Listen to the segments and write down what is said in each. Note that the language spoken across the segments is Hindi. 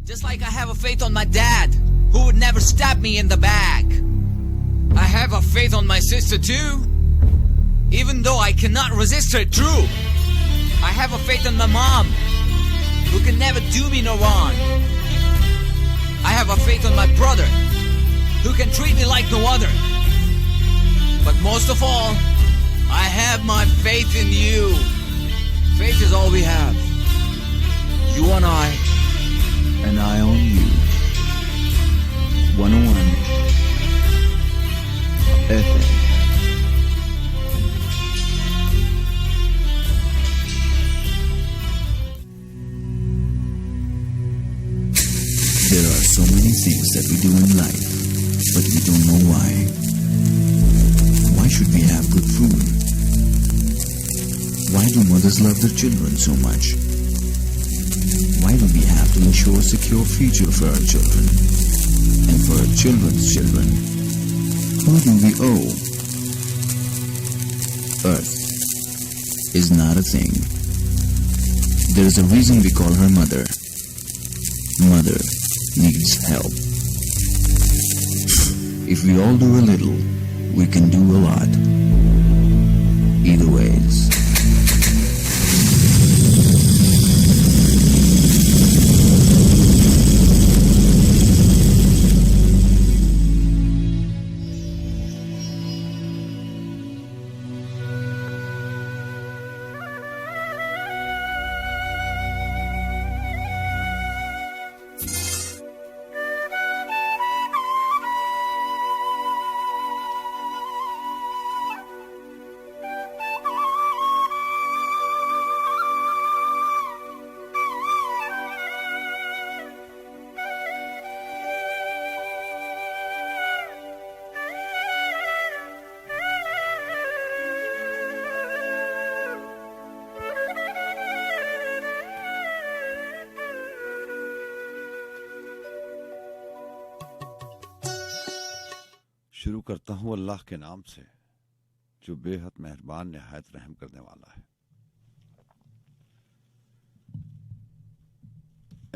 Just like I have a faith on my dad, who would never stab me in the back. I have a faith on my sister too, even though I cannot resist her true. I have a faith on my mom, who can never do me no wrong. I have a faith on my brother, who can treat me like no other. But most of all, I have my faith in you. Faith is all we have. You and I on you. 101 FM. There are so many things that we do in life, but we don't know why. Why should we have good food? Why do mothers love their children so much? Why do we have to ensure a secure future for our children and for our children's children? Who do we owe? Earth is not a thing. There is a reason we call her mother. Mother needs help. If we all do a little, we can do a lot. Either ways. शुरू करता हूँ अल्लाह के नाम से जो बेहद मेहरबान निहायत रहम करने वाला है।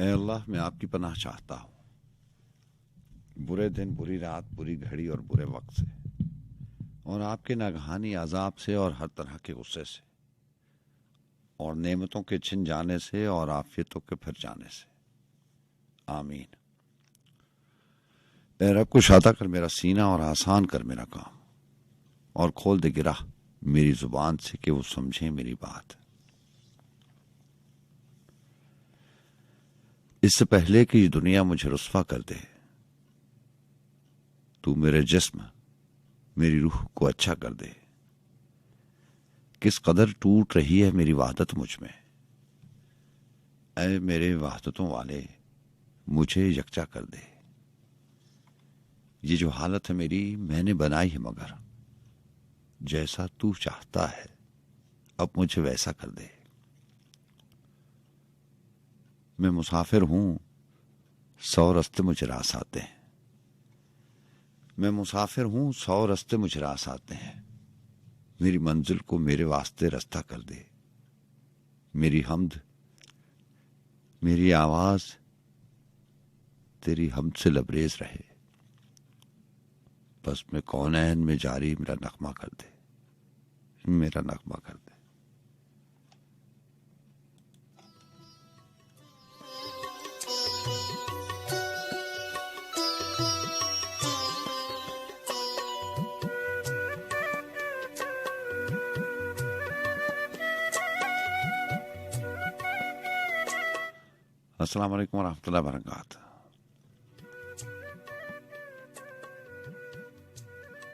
ऐ अल्लाह, मैं आपकी पनाह चाहता हूँ बुरे दिन, बुरी रात, बुरी घड़ी और बुरे वक्त से, और आपके नागहानी अजाब से और हर तरह के गुस्से से, और नेमतों के छिन जाने से और आफियतों के फिर जाने से। आमीन। ऐ रब, कुशादा कर मेरा सीना और आसान कर मेरा काम, और खोल दे गिरा मेरी जुबान से कि वो समझे मेरी बात। इससे पहले कि ये दुनिया मुझे रुस्वा कर दे, तू मेरे जिस्म, मेरी रूह को अच्छा कर दे। किस कदर टूट रही है मेरी वहदत मुझ में। ऐ मेरे वहदतों वाले, मुझे यकजा कर दे। ये जो हालत है मेरी, मैंने बनाई है, मगर जैसा तू चाहता है अब मुझे वैसा कर दे। मैं मुसाफिर हूं, 100 रास्ते मुझे रास आते हैं। मैं मुसाफिर हूं, 100 रास्ते मुझे रास आते हैं। मेरी मंजिल को मेरे वास्ते रास्ता कर दे। मेरी हमद, मेरी आवाज तेरी हमद से लबरेज रहे। बस मैं कौनैन में जारी मेरा नगमा कर दे, मेरा नगमा कर दे। अस्सलाम वालेकुम रहमतुल्लाहि व बरकातहू।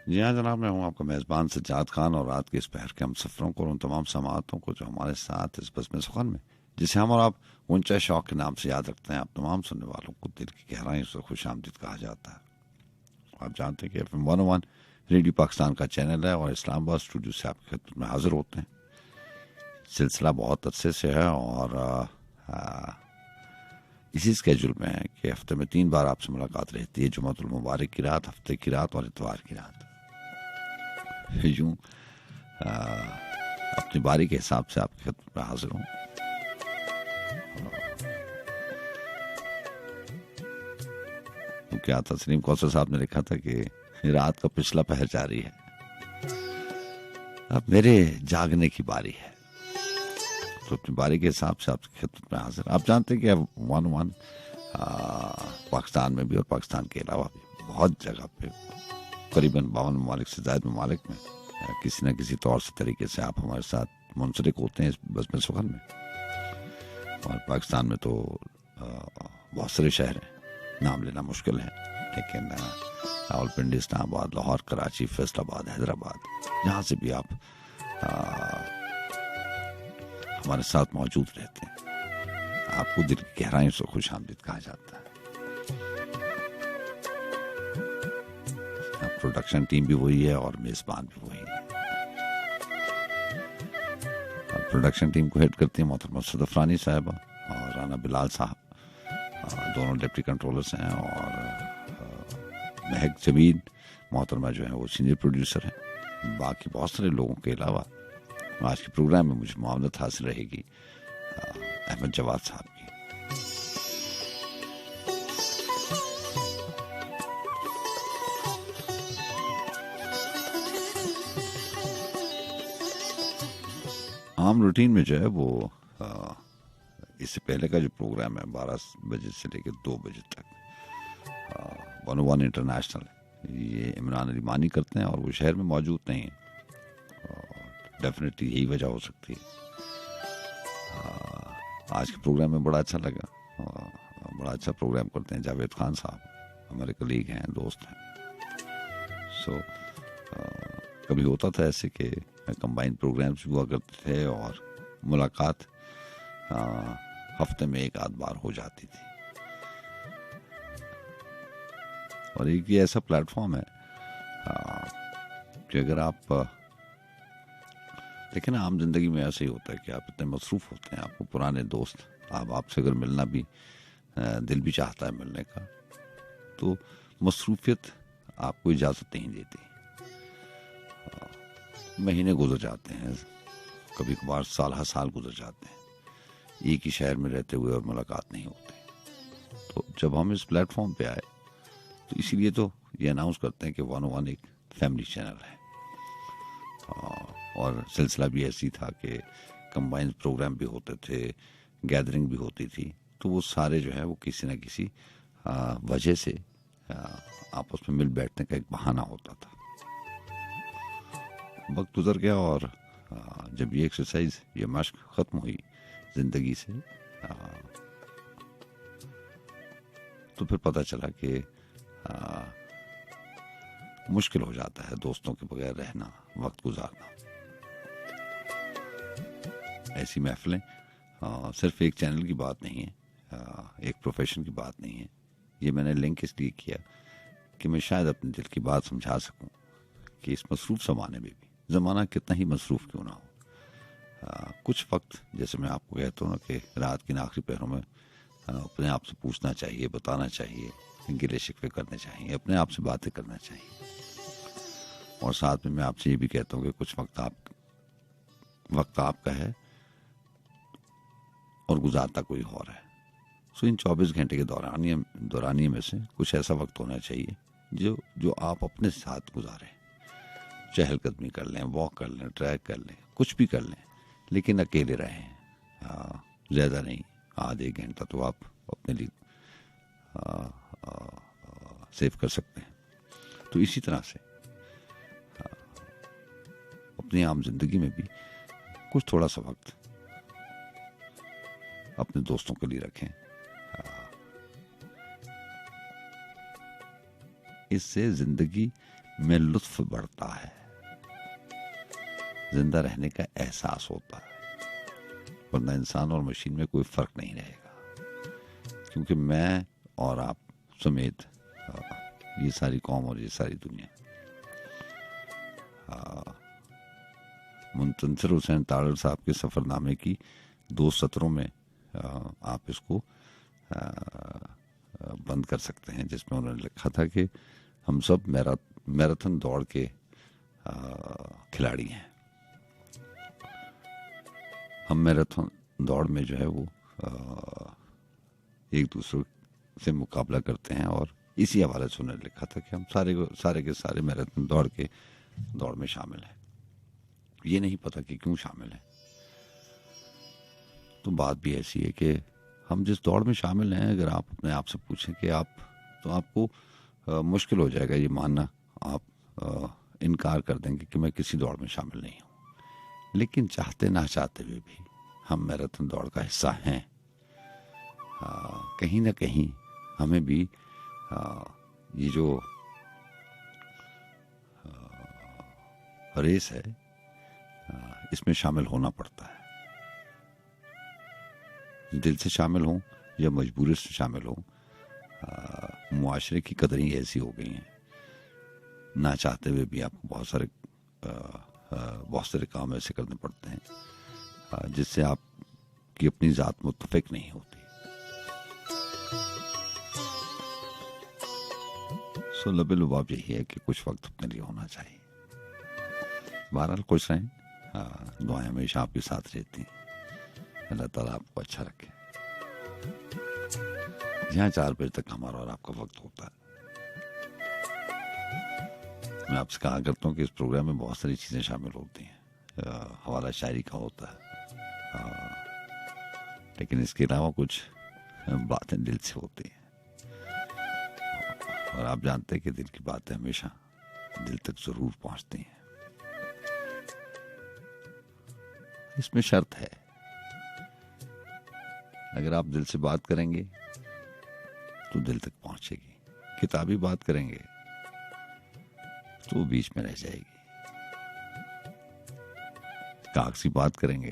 जी हाँ जनाब, मैं हूँ आपका मेज़बान सज्जाद खान, और रात के इस पहर के हम सफ़रों को और उन तमाम समातों को जो हमारे साथ इस बज़्म सुखन में, जिसे हम और आप ऊंचा शौक के नाम से याद रखते हैं, आप तमाम सुनने वालों को दिल की गहराइयों से खुश आमदीद कहा जाता है। आप जानते हैं कि FM 101 रेडियो पाकिस्तान का चैनल है, और इस्लामाबाद स्टूडियो से आपकी खिदमत में हाजिर होते हैं। सिलसिला बहुत अरसे से है, और इसी स्केजूल में है कि हफ्ते में 3 बार आपसे मुलाकात रहती है। जुमातुल मुबारक की रात, हफ्ते की रात और इतवार की रात। यूं अपनी बारी के हिसाब से आपकी खिदमत में हाजिर हूं। तो क्या था, सलीम कौसर साहब ने लिखा था कि रात का पिछला पहर जारी है, अब मेरे जागने की बारी है। तो अपनी बारी के हिसाब से आपकी खिदमत में हाजिर। आप जानते हैं कि अब 1-1 पाकिस्तान में भी और पाकिस्तान के अलावा भी बहुत जगह पे करीबन 52 ममालिक से ज़्यादा ममालिक में किसी न किसी तौर से तरीके से आप हमारे साथ मुंसलिक होते हैं इस बज़्म सुखन में। और पाकिस्तान में तो बहुत सारे शहर हैं, नाम लेना मुश्किल है, लेकिन रावलपिंडी, इस्लामाबाद, लाहौर, कराची, फैसलाबाद, हैदराबाद, जहाँ से भी आप हमारे साथ मौजूद रहते हैं, आपको दिल की गहराइयों से खुश आमदीद कहा जाता है। प्रोडक्शन टीम भी वही है और मेजबान भी वही है। और प्रोडक्शन टीम को हेड करती है मोहतरमा सदफरानी साहिबा और राना बिलाल साहब, दोनों डिप्टी कंट्रोलर्स हैं। और महक जमीन मोहतरमा जो है वो सीनियर प्रोड्यूसर हैं। बाकी बहुत सारे लोगों के अलावा आज के प्रोग्राम में मुझे मामलत हासिल रहेगी अहमद जवाद साहब की। आम रूटीन में जो है वो इससे पहले का जो प्रोग्राम है 12 बजे से लेकर 2 बजे तक 101 इंटरनेशनल, ये इमरान अली मानी करते हैं और वो शहर में मौजूद नहीं है। डेफिनेटली यही वजह हो सकती है। आज के प्रोग्राम में बड़ा अच्छा लगा, बड़ा अच्छा प्रोग्राम करते हैं जावेद खान साहब, हमारे कलीग हैं, दोस्त हैं। सो कभी होता था ऐसे कि कंबाइंड प्रोग्राम्स भी हुआ करते थे और मुलाकात हफ्ते में 1-8 बार हो जाती थी। और एक ये ऐसा प्लेटफॉर्म है कि अगर आप लेकिन आम जिंदगी में ऐसे ही होता है कि आप इतने मसरूफ होते हैं, आपको पुराने दोस्त आपसे अगर मिलना भी दिल भी चाहता है मिलने का, तो मसरूफियत आपको इजाज़त नहीं देती। महीने गुजर जाते हैं, कभी कभार साल गुजर जाते हैं एक ही शहर में रहते हुए और मुलाकात नहीं होती। तो जब हम इस प्लेटफॉर्म पे आए तो इसीलिए तो ये अनाउंस करते हैं कि 101 एक फैमिली चैनल है। और सिलसिला भी ऐसी था कि कंबाइंड प्रोग्राम भी होते थे, गैदरिंग भी होती थी, तो वो सारे जो है वो किसी न किसी वजह से आपस में मिल बैठने का एक बहाना होता था। वक्त गुजर गया और जब ये एक्सरसाइज, ये मश्क ख़त्म हुई ज़िंदगी से, तो फिर पता चला कि मुश्किल हो जाता है दोस्तों के बगैर रहना, वक्त गुजारना। ऐसी महफिलें सिर्फ एक चैनल की बात नहीं है, एक प्रोफेशन की बात नहीं है। ये मैंने लिंक इसलिए किया कि मैं शायद अपने दिल की बात समझा सकूं कि इस मसरूफ ज़माने में भी, ज़माना कितना ही मसरूफ क्यों ना हो, कुछ वक्त जैसे मैं आपको कहता हूँ ना कि रात के आखिरी पहरों में अपने आप से पूछना चाहिए, बताना चाहिए, गिले शिकवे करने चाहिए, अपने आप से बातें करना चाहिए। और साथ में मैं आपसे ये भी कहता हूँ कि कुछ वक्त आपका है और गुजारता कोई और है। सो इन 24 घंटे के दौरानिए में से कुछ ऐसा वक्त होना चाहिए जो आप अपने साथ गुजारें। चहलकदमी कर लें, वॉक कर लें, ट्रैक कर लें, कुछ भी कर लें, लेकिन अकेले रहें, ज़्यादा नहीं, आधे घंटा तो आप अपने लिए सेव कर सकते हैं। तो इसी तरह से अपनी आम जिंदगी में भी कुछ थोड़ा सा वक्त अपने दोस्तों के लिए रखें। इससे जिंदगी में लुत्फ बढ़ता है, जिंदा रहने का एहसास होता है, वरना इंसान और मशीन में कोई फर्क नहीं रहेगा। क्योंकि मैं और आप समेत ये सारी कौम और ये सारी दुनिया मुंतज़िर हुसैन तारड़ साहब के सफ़रनामे की 2 सत्रों में आप इसको बंद कर सकते हैं, जिसमें उन्होंने लिखा था कि हम सब मैराथन दौड़ के खिलाड़ी हैं। हम मैराथन दौड़ में जो है वो एक दूसरे से मुकाबला करते हैं और इसी हवाले से उन्होंने लिखा था कि हम सारे के सारे मैराथन दौड़ में शामिल हैं। ये नहीं पता कि क्यों शामिल हैं। तो बात भी ऐसी है कि हम जिस दौड़ में शामिल हैं, अगर आप अपने आप से पूछें कि तो आपको मुश्किल हो जाएगा ये मानना, आप इनकार कर देंगे कि मैं किसी दौड़ में शामिल नहीं हूं। लेकिन चाहते ना चाहते हुए भी हम मैराथन दौड़ का हिस्सा हैं। कहीं ना कहीं हमें भी ये जो रेस है इसमें शामिल होना पड़ता है। दिल से शामिल हों या मजबूरी से शामिल हों, मुआशरे की कदरें ऐसी हो गई हैं, ना चाहते हुए भी आपको बहुत सारे काम ऐसे करने पड़ते हैं जिससे आपकी अपनी ज़ात मुत्तफिक नहीं होती। सो लबे लुबाब यही है कि कुछ वक्त अपने लिए होना चाहिए। बहरहाल खुश रहें, दुआएं हमेशा आपके साथ रहती हैं। अल्लाह ताला आपको अच्छा रखे। यहाँ 4 बजे तक हमारा और आपका वक्त होता है। मैं आपसे कहा करता हूँ कि इस प्रोग्राम में बहुत सारी चीज़ें शामिल होती हैं। हवाला शायरी का होता है, लेकिन इसके अलावा कुछ बातें दिल से होती हैं। और आप जानते हैं कि दिल की बातें हमेशा दिल तक जरूर पहुंचती हैं। इसमें शर्त है, अगर आप दिल से बात करेंगे तो दिल तक पहुंचेगी। किताबी बात करेंगे तो बीच में रह जाएगी। कागजी बात करेंगे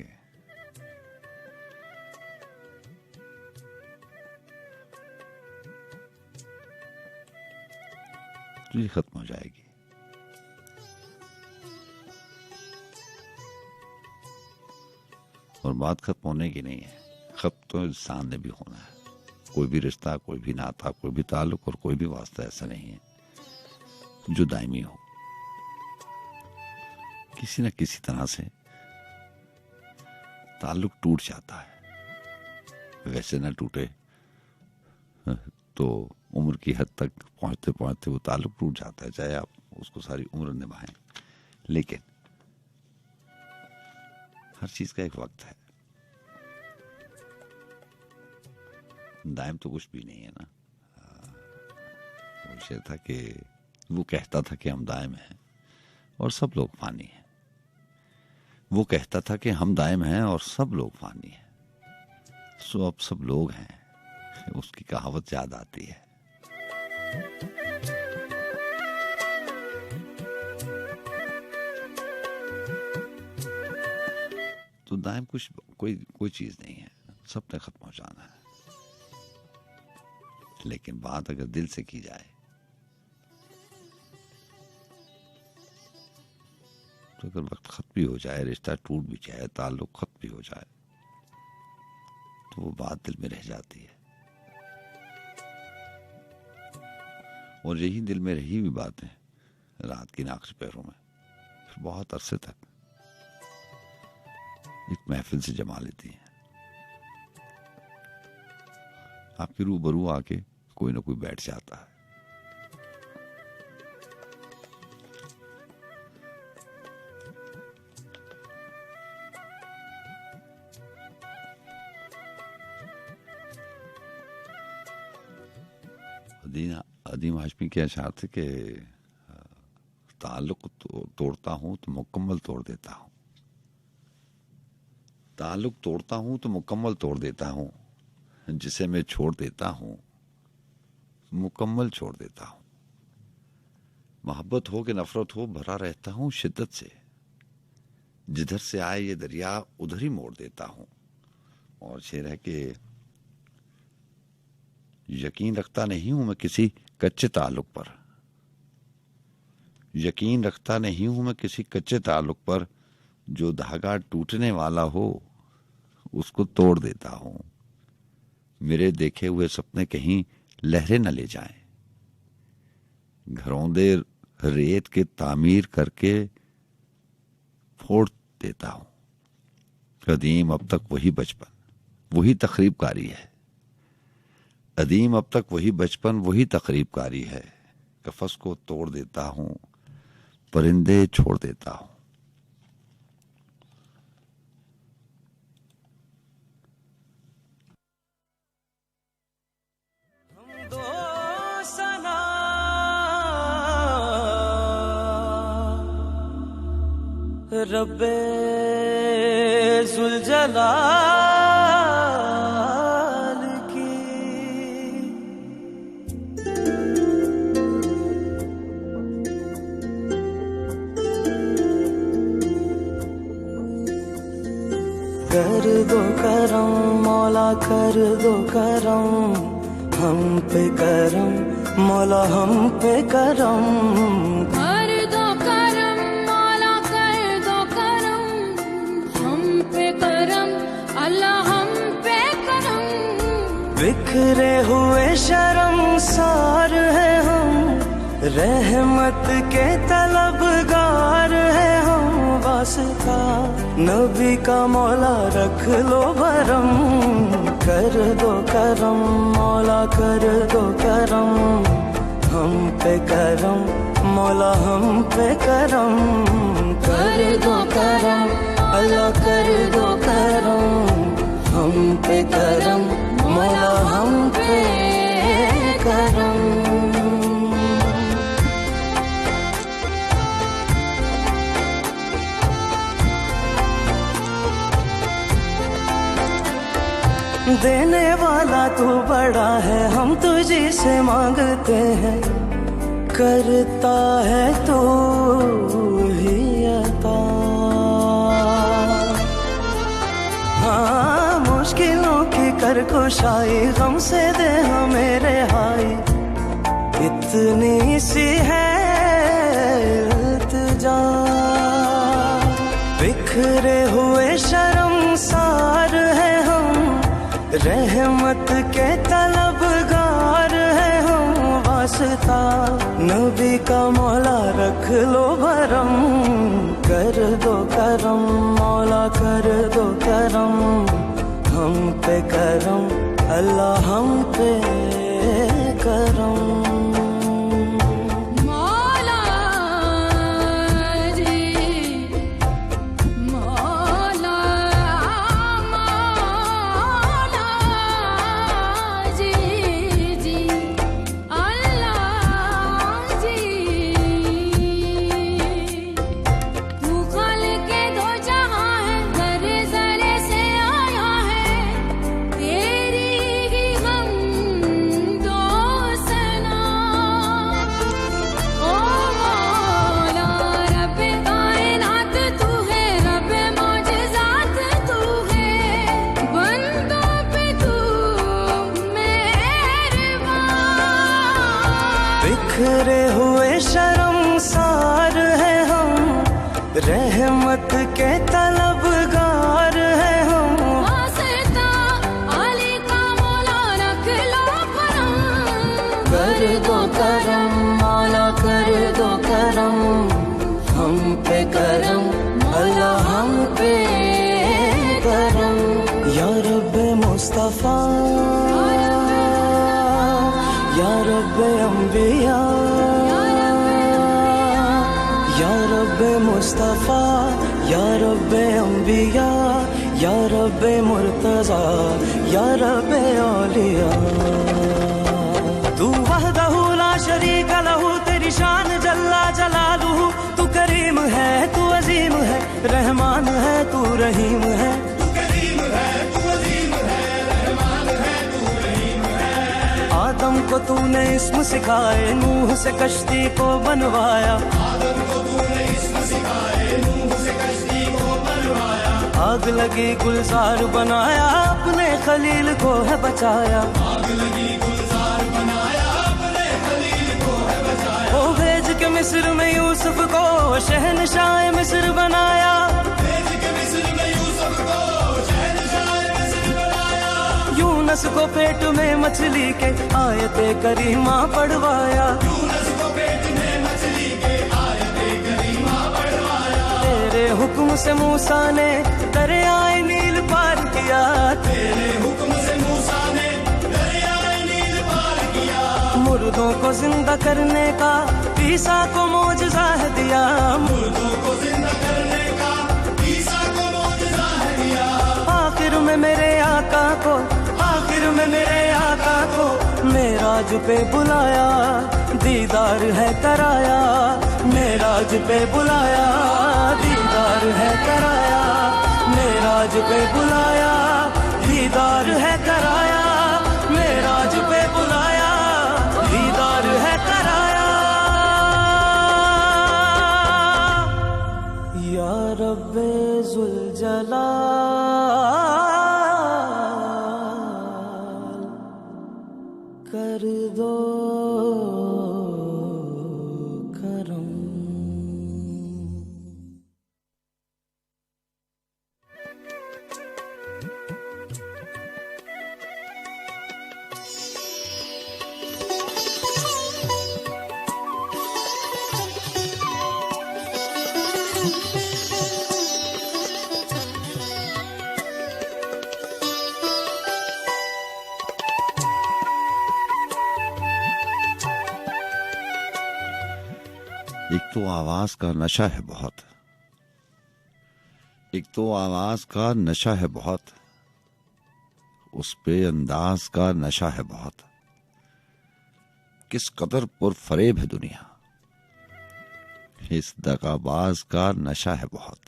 तो ये खत्म हो जाएगी। और बात खत्म होने की नहीं है, खत्म तो इंसान ने भी होना है। कोई भी रिश्ता, कोई भी नाता, कोई भी ताल्लुक और कोई भी वास्ता ऐसा नहीं है जो दायमी हो। किसी न किसी तरह से ताल्लुक टूट जाता है। वैसे न टूटे तो उम्र की हद तक पहुंचते पहुंचते वो ताल्लुक टूट जाता है, चाहे आप उसको सारी उम्र निभाएं। लेकिन हर चीज का एक वक्त है। दायम तो कुछ भी नहीं है ना। वो शेर था कि वो कहता था कि हम दायम हैं और सब लोग फानी हैं। वो कहता था कि हम दायम हैं और सब लोग फानी हैं। सो अब सब लोग हैं, उसकी कहावत याद आती है। तो दायम कोई चीज नहीं है, सबने खत्म हो जाना है। लेकिन बात अगर दिल से की जाए तो अगर वक्त खत्म भी हो जाए, रिश्ता टूट भी जाए, ताल्लुक खत्म भी हो जाए, तो वो बात दिल में रह जाती है। और यही दिल में रही हुई बातें रात की नाक्श पैरों में फिर बहुत अरसे तक एक महफिल से जमा लेती हैं। आपके रूबरू आके कोई ना कोई बैठ जाता है। अदीम हाशमी के अशार थे कि ताल्लुक तोड़ता हूं तो मुकम्मल तोड़ देता हूं। ताल्लुक तोड़ता हूं तो मुकम्मल तोड़ देता हूं। जिसे मैं छोड़ देता हूं मुकम्मल छोड़ देता हूं। मोहब्बत हो कि नफरत हो, भरा रहता हूं शिद्दत से। जिधर से आए ये दरिया उधर ही मोड़ देता हूं। और शेर है कि यकीन रखता नहीं हूं मैं किसी कच्चे ताल्लुक पर। यकीन रखता नहीं हूं मैं किसी कच्चे ताल्लुक पर। जो धागा टूटने वाला हो उसको तोड़ देता हूं। मेरे देखे हुए सपने कहीं लहरें न ले जाएं। घरौंदे रेत के तामीर करके फोड़ देता हूं। कदीम अब तक वही बचपन, वही तकरीबकारी है। अदीम अब तक वही बचपन वही तकरीबकारी है, कफस को तोड़ देता हूँ, परिंदे छोड़ देता हूँ। रब्बे ज़ुलजलाल की कर दो करम मौला, कर दो करम हम पे करम मौला, हम पे करम। कर दो करम मौला, कर दो करम हम पे करम अल्लाह, हम पे करम। बिखरे हुए शर्मसार है हम, रहमत के तलबगार है हम। वास्ता नबी का मौला रख लो भरम, कर दो करम मौला, कर दो करम हम पे करम मौला, हम पे करम। कर दो करम अल्लाह, कर दो करम हम पे करम मौला, हम पे करम। देने वाला तू बड़ा है, हम तुझे से मांगते हैं, करता है तू ही अता। हाँ मुश्किलों की कर कुशाई, गम से दे हमें रिहाई, इतनी सी है इल्तिजा। बिखरे हुए शर्मसार है हम, रहमत के तलबगार है हम। वास्ता नबी का मौला रख लो भरम, कर दो करम मौला, कर दो करम हम पे करम अल्लाह, हम पे करम। बिखरे हुए शर्मसार है हम, रहमत के तलबगार है हम। वास्ता अली का मौला रख लो करम, कर दो करम मौला, कर दो करम हम पे करम अल्लाह, हम पे करम। या रब्बे मुस्तफा, या रब्बे अंबिया, या रब्बे मुस्तफा, या रब्बे अंबिया, या रब्बे मुर्तजा, या रब्बे औलिया। तू वहदहू ला शरीक लहू, तेरी शान जल्ला जलालुहू। तू करीम है, तू अजीम है, रहमान है, तू रहीम है। आदम को तूने इस्म सिखाए, नूह से कश्ती को बनवाया। आग लगी गुलजार बनाया, अपने खलील को है बचाया। ओ भेज के मिस्र में यूसुफ को, शहनशाह मिस्र बनाया। यूनस को पेट में मछली के आयते करीमा पढ़वाया। तेरे हुक्म से मूसा ने दरियाए नील पार किया। तेरे हुक्म से मूसा ने दरियाए नील मुर्दों को जिंदा करने का ईसा को मौजज़ा है दिया, मुर्दों को जिंदा करने का ईसा को मौजज़ा है दिया। आखिर में मेरे आका को, आखिर में मेरे आका को मेराज पे बुलाया, दीदार है कराया, मेराज पे बुलाया, दीदार है कराया, मेराज पे बुलाया, दीदार है कराया, मेराज पे बुलाया, दीदार है कराया। या रब्बे जुल जलाल कर दो करम। एक तो आवाज का नशा है बहुत, एक तो आवाज का नशा है बहुत, उस पे अंदाज का नशा है बहुत। किस कदर पुरफरेब है दुनिया, इस दगाबाज का नशा है बहुत।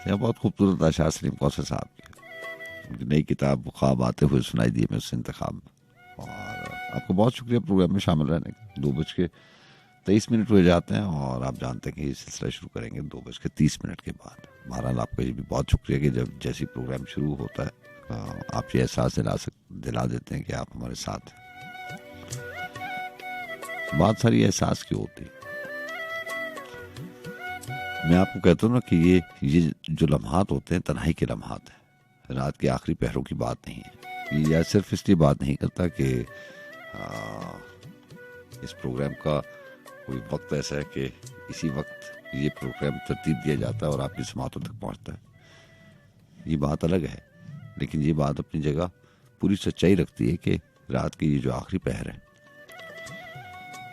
यह बहुत खूबसूरत अशार सलीम कौसर साहब की उनकी नई किताब ख्वाब आते हुए सुनाई दी मैं उस इंतखाब में। और आपको बहुत शुक्रिया प्रोग्राम में शामिल रहने का। 2:23 हुए जाते हैं और आप जानते हैं कि ये सिलसिला शुरू करेंगे 2:30 के बाद। बहरहाल आपका ये भी बहुत शुक्रिया कि जब जैसी प्रोग्राम शुरू होता है आप ये एहसास दिला देते हैं कि आप हमारे साथ हैं। बहुत सारी एहसास की होती है। मैं आपको कहता हूँ ना कि ये जो लम्हात होते हैं तन्हाई के लम्हात हैं, रात के आखिरी पहरों की बात नहीं है। यह सिर्फ इसलिए बात नहीं करता कि इस प्रोग्राम का कोई वक्त ऐसा है कि इसी वक्त ये प्रोग्राम तरतीब दिया जाता है और आपकी समातों तक पहुंचता है। ये बात अलग है, लेकिन ये बात अपनी जगह पूरी सच्चाई रखती है कि रात के ये जो आखिरी पहर है,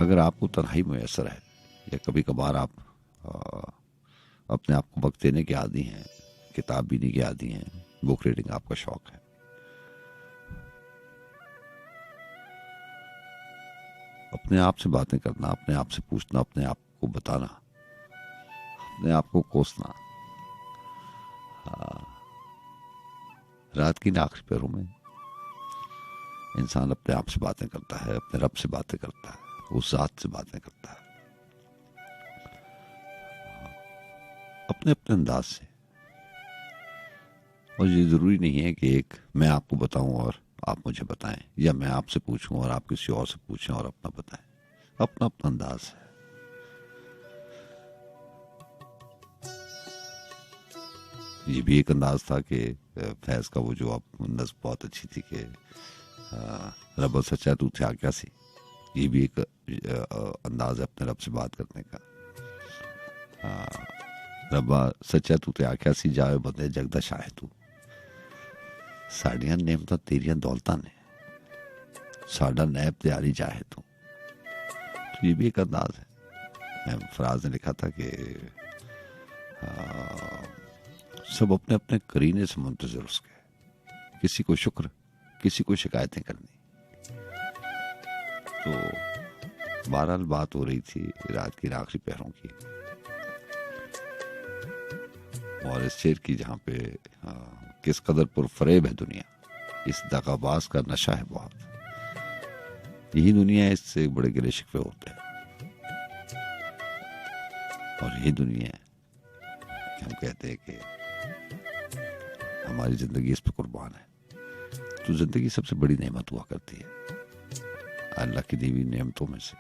अगर आपको तन्हाई मुयसर है या कभी कभार आप अपने आप को वक्त देने के आदी हैं, किताब बीनी के आदी हैं, बुक रीडिंग आपका शौक है, अपने आप से बातें करना, अपने आप से पूछना, अपने आप को बताना, अपने आप को कोसना, रात की आखिरी पहरों में इंसान अपने आप से बातें करता है, अपने रब से बातें करता है, उस जात से बातें करता है, अपने अपने अंदाज से। और ये जरूरी नहीं है कि एक मैं आपको बताऊं और आप मुझे बताएं, या मैं आपसे पूछूं और आप किसी और से पूछें और अपना बताएं। अपना अपना अंदाज है। ये भी एक अंदाज था कि फैज का वो जो आप नज़्म बहुत अच्छी थी कि रब सच्चा तू थे क्या सी। ये भी एक अंदाज है अपने रब से बात करने का। रब्बा सच्चा तू ते आख्या सी जावे बंदे जगदा शाह तू। साड़ियां नेमतां तेरियां दौलतां ने, साडा नैब तैयारी चाहे तू। तो ये भी एक अंदाज है। मैं फराज ने लिखा था कि सब अपने अपने करीने से मुंतज़िर उसके, किसी को शुक्र, किसी को शिकायतें करनी। तो बहरहाल बात हो रही थी रात की आखिरी पहरों की और इस शेर की, जहाँ पे किस कदर पुरफरेब है दुनिया, इस दगाबाज का नशा है बहुत। यही दुनिया है, इससे बड़े गिले शिकवे होते हैं। और यही दुनिया है कि हम कहते हैं कि हमारी जिंदगी इस पर कुर्बान है। तो जिंदगी सबसे बड़ी नेमत हुआ करती है। अल्लाह की दी हुई नेमतों में से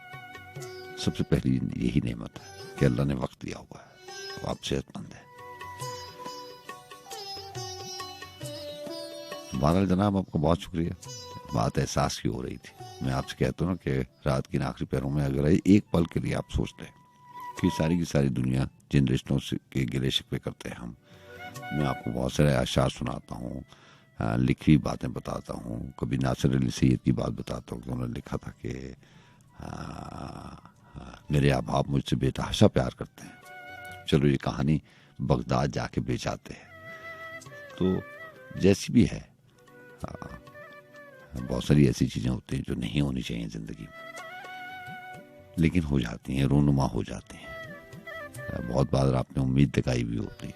सबसे पहली यही नेमत है कि अल्लाह ने वक्त दिया हुआ है, तो आप सेहतमंद है। बहरहाल जनाब, आपका बहुत शुक्रिया। बात एहसास की हो रही थी। मैं आपसे कहता हूँ ना कि रात की आखिरी पैरों में अगर एक पल के लिए आप सोच लें कि सारी की सारी दुनिया जिन रिश्तों से के गिले शिकवे करते हैं हम, मैं आपको बहुत सारे आशार सुनाता हूँ, लिखी हुई बातें बताता हूँ, कभी नासिर अली सैयद की बात बताता हूँ कि उन्होंने लिखा था कि मेरे अहबाब मुझसे बेतहाशा प्यार करते हैं, चलो ये कहानी बगदाद जाके बेचाते हैं। तो जैसी भी है, बहुत सारी ऐसी चीज़ें होती हैं जो नहीं होनी चाहिए ज़िंदगी में, लेकिन हो जाती हैं, रोनुमा हो जाती हैं। बहुत बार आपने उम्मीद दिखाई भी होती है,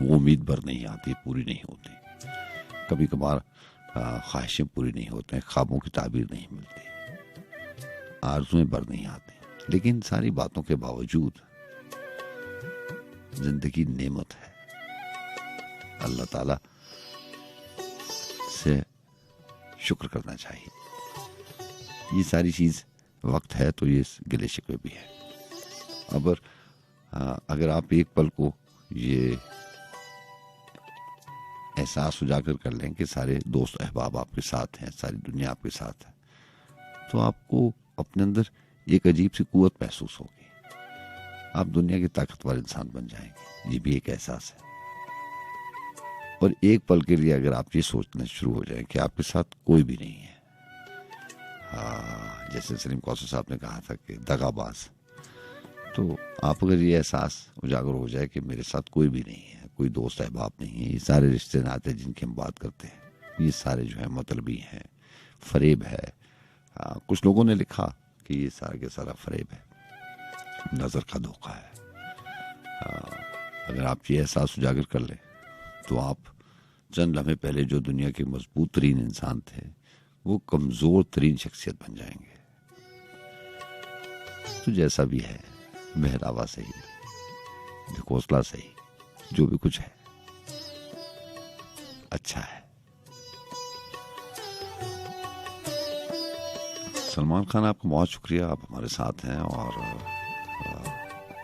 वो उम्मीद भर नहीं आती, पूरी नहीं होती। कभी कभार ख्वाहिशें पूरी नहीं होती हैं, ख्वाबों की ताबीर नहीं मिलती, आरज़ुएं भर नहीं आती। लेकिन सारी बातों के बावजूद जिंदगी नेमत है, अल्लाह ताला से शुक्र करना चाहिए। ये सारी चीज़ वक्त है तो ये गिले शिकवे भी है। अगर आप एक पल को ये एहसास उजागर कर लें कि सारे दोस्त अहबाब आपके साथ हैं, सारी दुनिया आपके साथ है, तो आपको अपने अंदर एक अजीब सी कुव्वत महसूस होगी। आप दुनिया के ताकतवर इंसान बन जाएंगे, ये भी एक एहसास है। और एक पल के लिए अगर आप ये सोचना शुरू हो जाए कि आपके साथ कोई भी नहीं है, जैसे सलीम कौसर साहब ने कहा था कि दगाबाज, तो आप अगर ये एहसास उजागर हो जाए कि मेरे साथ कोई भी नहीं है, कोई दोस्त अहबाब नहीं है, ये सारे रिश्ते नाते जिनकी हम बात करते हैं ये सारे जो है मतलबी हैं, फरेब है। कुछ लोगों ने लिखा कि ये सारा के सारा फरेब है, नजर का धोखा है। अगर आप ये एहसास उजागर कर लें तो आप चंद लम्हे पहले जो दुनिया के मजबूत तरीन इंसान थे वो कमजोर तरीन शख्सियत बन जाएंगे। तो जैसा भी है, बहरावा सही, बेखौसला सही, जो भी कुछ है अच्छा है। सलमान खान, आपका बहुत शुक्रिया, आप हमारे साथ हैं। और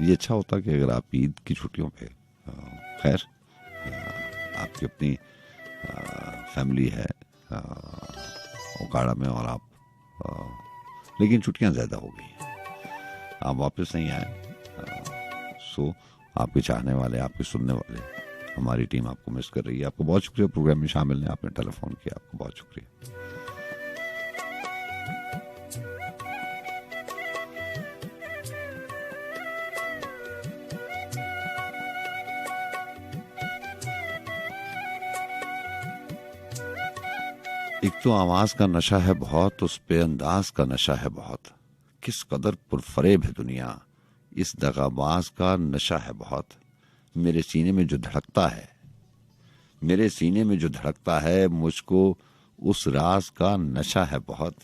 ये अच्छा होता कि अगर आप ईद की छुट्टियों पे, खैर आपकी अपनी फैमिली है ओकाड़ा में और आप, लेकिन छुट्टियां ज़्यादा हो गई हैं, आप वापस नहीं आए। सो आपके चाहने वाले, आपके सुनने वाले, हमारी टीम आपको मिस कर रही है। आपको बहुत शुक्रिया प्रोग्राम में शामिल होने, आपने टेलीफोन किया, आपको बहुत शुक्रिया। एक तो आवाज का नशा है बहुत, उस पे अंदाज का नशा है बहुत, किस कदर पुरफरेब है दुनिया, इस दगाबाज का नशा है बहुत। मेरे सीने में जो धड़कता है, मेरे सीने में जो धड़कता है, मुझको उस राज का नशा है बहुत।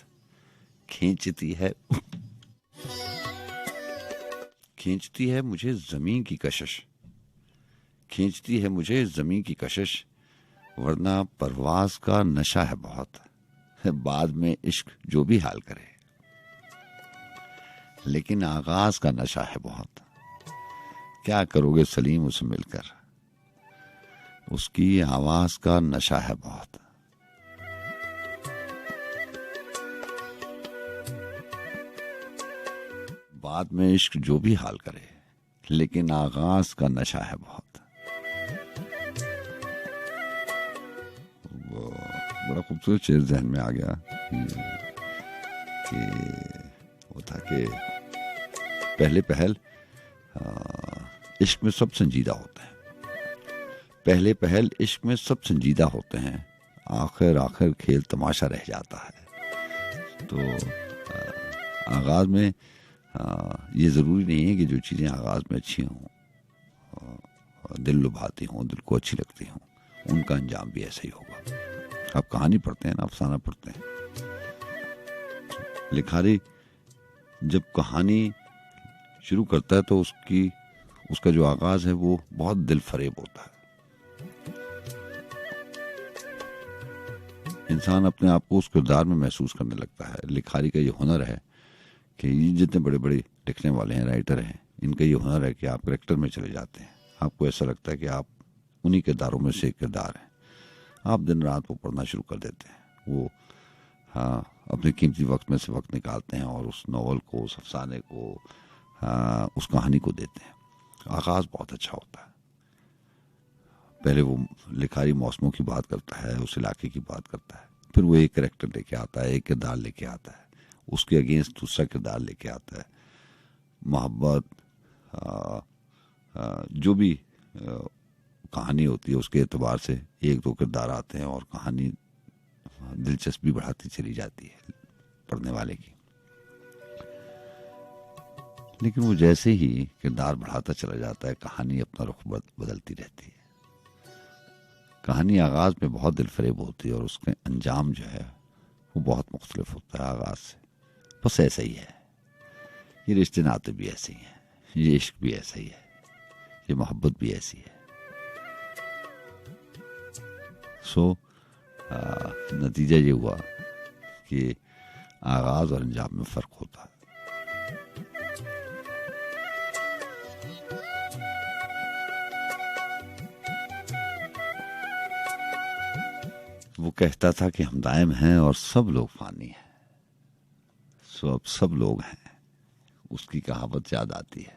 खींचती है मुझे जमीन की कशिश, खींचती है मुझे जमीन की कशिश, वरना परवाज का नशा है बहुत। बाद में इश्क जो भी हाल करे, लेकिन आगाज का नशा है बहुत। क्या करोगे सलीम उसे मिलकर, उसकी आवाज का नशा है बहुत। बाद में इश्क जो भी हाल करे, लेकिन आगाज का नशा है बहुत। बड़ा खूबसूरत शेर जहन में आ गया कि वो था कि पहले पहल इश्क में सब संजीदा होता है, पहले पहल इश्क में सब संजीदा होते हैं, आखिर आखिर खेल तमाशा रह जाता है। तो आगाज में ये ज़रूरी नहीं है कि जो चीज़ें आगाज में अच्छी हों, दिल लुभाती हों, दिल को अच्छी लगती हों, उनका अंजाम भी ऐसा ही होगा। आप कहानी पढ़ते हैं ना, अफसाना पढ़ते हैं, लिखारी जब कहानी शुरू करता है तो उसका जो आगाज है वो बहुत दिल फरेब होता है। इंसान अपने आप को उस किरदार में महसूस करने लगता है। लिखारी का ये हुनर है कि ये जितने बड़े बड़े लिखने वाले हैं, राइटर हैं, इनका ये हुनर है कि आप कैरेक्टर में चले जाते हैं। आपको ऐसा लगता है कि आप उन्हीं किरदारों में से एक किरदार हैं। आप दिन रात वो पढ़ना शुरू कर देते हैं। वो अपने कीमती वक्त में से वक्त निकालते हैं और उस नॉवल को, उस अफसाने को, उस कहानी को देते हैं। आगाज़ बहुत अच्छा होता है, पहले वो लिखारी मौसमों की बात करता है, उस इलाके की बात करता है, फिर वो एक कैरेक्टर लेके आता है, एक किरदार लेके आता है, उसके अगेंस्ट दूसरा किरदार लेके आता है। मोहब्बत जो भी कहानी होती है उसके एतबार से एक दो किरदार आते हैं और कहानी दिलचस्पी बढ़ाती चली जाती है पढ़ने वाले की। लेकिन वो जैसे ही किरदार बढ़ाता चला जाता है, कहानी अपना रुख बदलती रहती है। कहानी आगाज में बहुत दिलफरेब होती है और उसके अंजाम जो है वो बहुत मुख्तलिफ होता है आगाज से। बस ऐसा ही है, ये रिश्ते नाते भी ऐसे ही हैं, ये इश्क भी ऐसा ही है, ये मोहब्बत भी ऐसी है। नतीजा ये हुआ कि आगाज और अंजाम में फर्क होता है। वो कहता था कि हम दायम हैं और सब लोग फानी हैं, सो अब सब लोग हैं, उसकी कहावत याद आती है।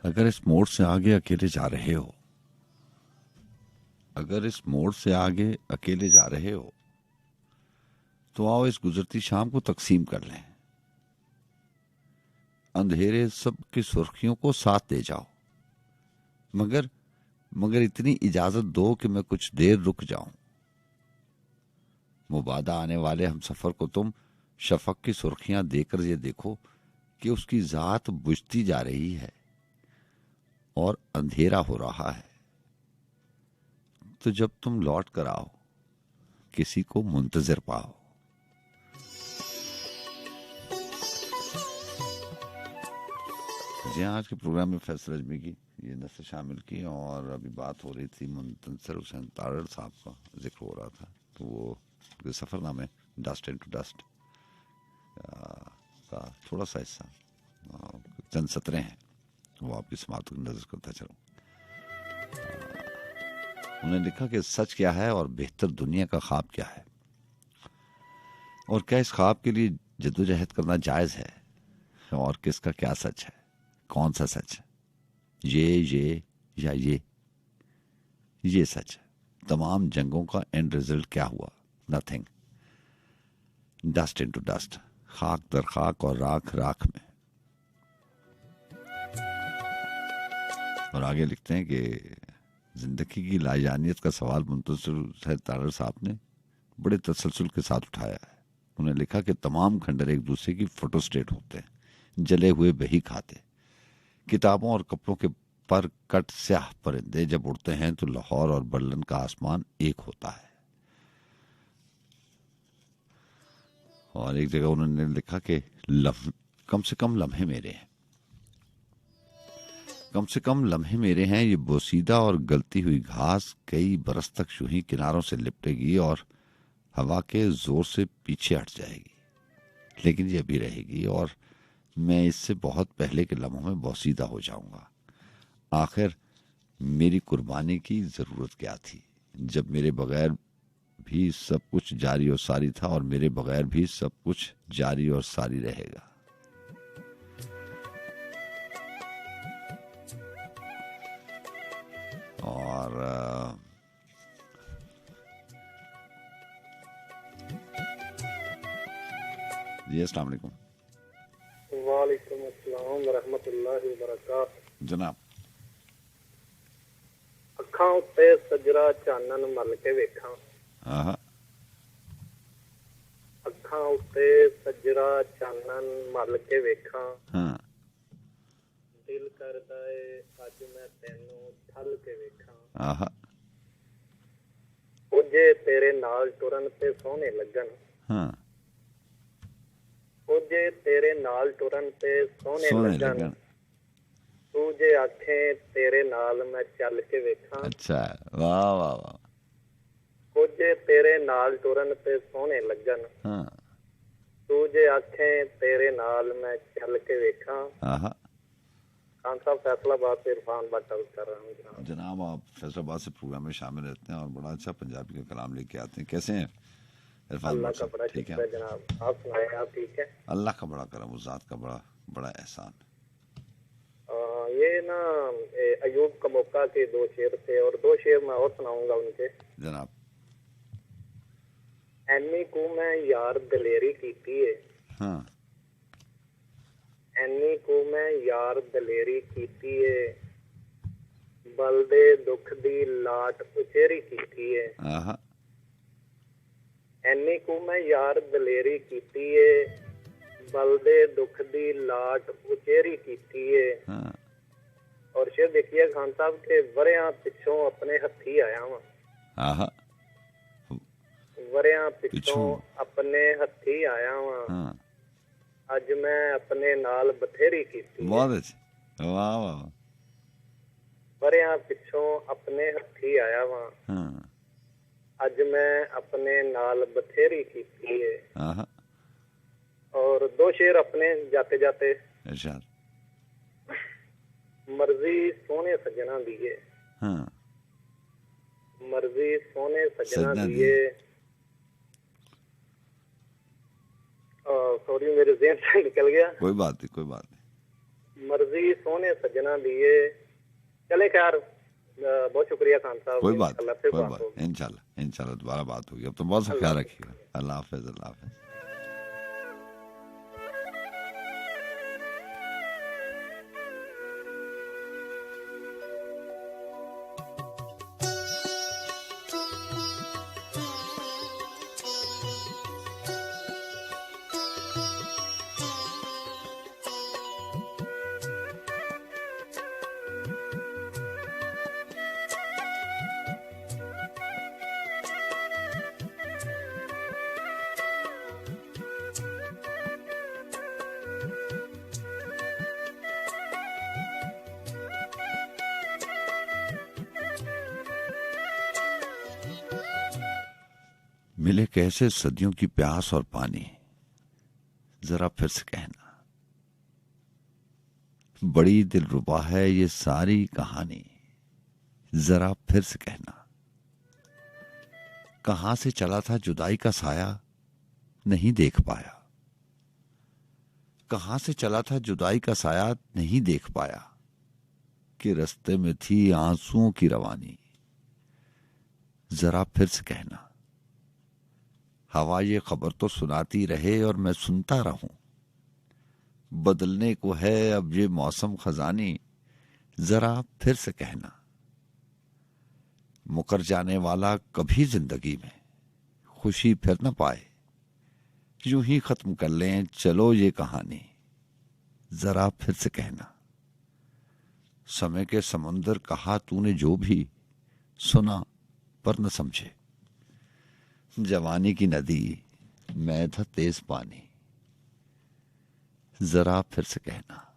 अगर इस मोड़ से आगे अकेले जा रहे हो, अगर इस मोड़ से आगे अकेले जा रहे हो, तो आओ इस गुजरती शाम को तकसीम कर लें। अंधेरे सब की सुर्खियों को साथ ले जाओ, मगर इतनी इजाजत दो कि मैं कुछ देर रुक जाऊं। मुबादा आने वाले हम सफर को तुम शफक की सुर्खियां देकर ये देखो कि उसकी जात बुझती जा रही है और अंधेरा हो रहा है। तो जब तुम लौट कर आओ, किसी को मुंतजर पाओ। जी, आज के प्रोग्राम में फैसल अजमी की ये नस्ल शामिल की, और अभी बात हो रही थी मुंतसर हुसैन तारड़ साहब का जिक्र हो रहा था। तो वो सफरनामे डस्ट इनटू डस्ट का थोड़ा सा हिस्सा, चंद सतरें हैं, वो आपकी समात को नजर करता चलूं। उन्होंने लिखा कि सच क्या है और बेहतर दुनिया का ख्वाब क्या है, और क्या इस ख्वाब के लिए जद्दोजहद करना जायज है, और किसका क्या सच है, कौन सा सच है, ये या ये सच है। तमाम जंगों का एंड रिजल्ट क्या हुआ? नथिंग। डस्ट इनटू डस्ट, खाक दर खाक और राख राख में। और आगे लिखते हैं कि जिंदगी की लाजानियत का सवाल मुंतसर तारड़ साहब ने बड़े तसलसल के साथ उठाया है। उन्होंने लिखा कि तमाम खंडर एक दूसरे की फोटोस्टेट होते हैं, जले हुए बही खाते। किताबों और कपड़ों के पर कट स्याह परिंदे जब उड़ते हैं तो लाहौर और बर्लिन का आसमान एक होता है। और एक जगह उन्होंने लिखा कि कम से कम लम्हे मेरे हैं, कम से कम लम्हे मेरे हैं। ये बोसीदा और गलती हुई घास कई बरस तक यूं ही किनारों से लिपटेगी और हवा के जोर से पीछे हट जाएगी, लेकिन ये अभी रहेगी और मैं इससे बहुत पहले के लम्हों में बोसीदा हो जाऊंगा। आखिर मेरी कुर्बानी की जरूरत क्या थी, जब मेरे बगैर भी सब कुछ जारी और सारी था, और मेरे बगैर भी सब कुछ जारी और सारी रहेगा। और जी अस्सलाम वालेकुम। वालेकुम अस्सलाम वरहमतुल्लाहि वबरकातुहू। जनाब, अखां उत्ते सजरा चानन मल के वेखां, हाँ, अखां उत्ते सजरा चानन मल के वेखां, हाँ, दिल करदा ए अज मैं तैनू थल के वेखां। हाँ, ओ जे तेरे नाल टुरन ते सोहणे लगन, हाँ, ओ जे तेरे नाल टुरन ते सोहणे सोने लगन, लगन। तू जे आखें तेरे नाल मैं चल के वेखां। अच्छा, वाह वाह वाह। ओ जे तेरे नाल टुरन ते सोहणे लगन, हाँ, तू जे आखें तेरे नाल मैं चल के वेखां। हाँ। खान साहब फैसलाबाद से इरफान भट्ट कर रहा हूँ जनाब। जनाब, आप फैसलाबाद से प्रोग्राम में शामिल रहते हैं और बड़ा अच्छा पंजाबी का कलाम लेके आते हैं। कैसे हैं इरफान अल्लाह भट्ट का साहब? बड़ा ठीक शुक्र है है, जनाब, आप सुनाए आप ठीक है? अल्लाह का बड़ा करम, उस जात का बड़ा एहसान। ये ना अयूब का मौका के दो शेर थे, और दो शेर मैं और सुनाऊंगा उनके। जनाब, एनी को मैं यार दलेरी कीती है, हाँ, एनी को मैं यार दलेरी कीती है, बलदे दुख दी लाट उचेरी कीती है। हाँ, एनी को मैं यार दलेरी कीती है, बलदे दुख दी लाट उचेरी कीती है। हाँ, और शेर देखिए खान साहब के, वरियां पिछों अपने हथी आया वा, हाँ, वरियां पिछों पिछों अपने हथी आया वा, हाँ, अज मैं अपने नाल बथेरी कीती। बहुत अच्छे, वाह वाह। वरियां पिछों अपने हथी आया वा, हाँ, अज मैं अपने नाल बथेरी कीती है। हाँ, और दो शेर अपने जाते जाते। इरशाद। मर्जी सोने सजना दिए, हाँ, मर्जी सोने सजना सजना दिए। सॉरी मेरे ज़हन से निकल गया। कोई बात नहीं, कोई बात नहीं। मर्जी सोने सज्जना दिए। चले खैर, बहुत शुक्रिया खान साहब। कोई बात इंशाल्लाह फिर कोई बात बात होगी। इंशाल्लाह दोबारा बात होगी। अब तो बहुत सा ख्याल रखिएगा। अल्लाह हाफिज। अल्लाह हाफिज। मिले कैसे सदियों की प्यास और पानी, जरा फिर से कहना। बड़ी दिलरुबा है ये सारी कहानी, जरा फिर से कहना। कहां से चला था जुदाई का साया, नहीं देख पाया। कहां से चला था जुदाई का साया, नहीं देख पाया। कि रास्ते में थी आंसुओं की रवानी, जरा फिर से कहना। हवा ये खबर तो सुनाती रहे और मैं सुनता रहूं। बदलने को है अब ये मौसम खजानी, जरा फिर से कहना। मुकर जाने वाला कभी जिंदगी में खुशी फिर न पाए, यूं ही खत्म कर लें चलो ये कहानी, जरा फिर से कहना। समय के समुंदर कहा तूने जो भी, सुना पर न समझे। जवानी की नदी मैं था तेज पानी, जरा फिर से कहना।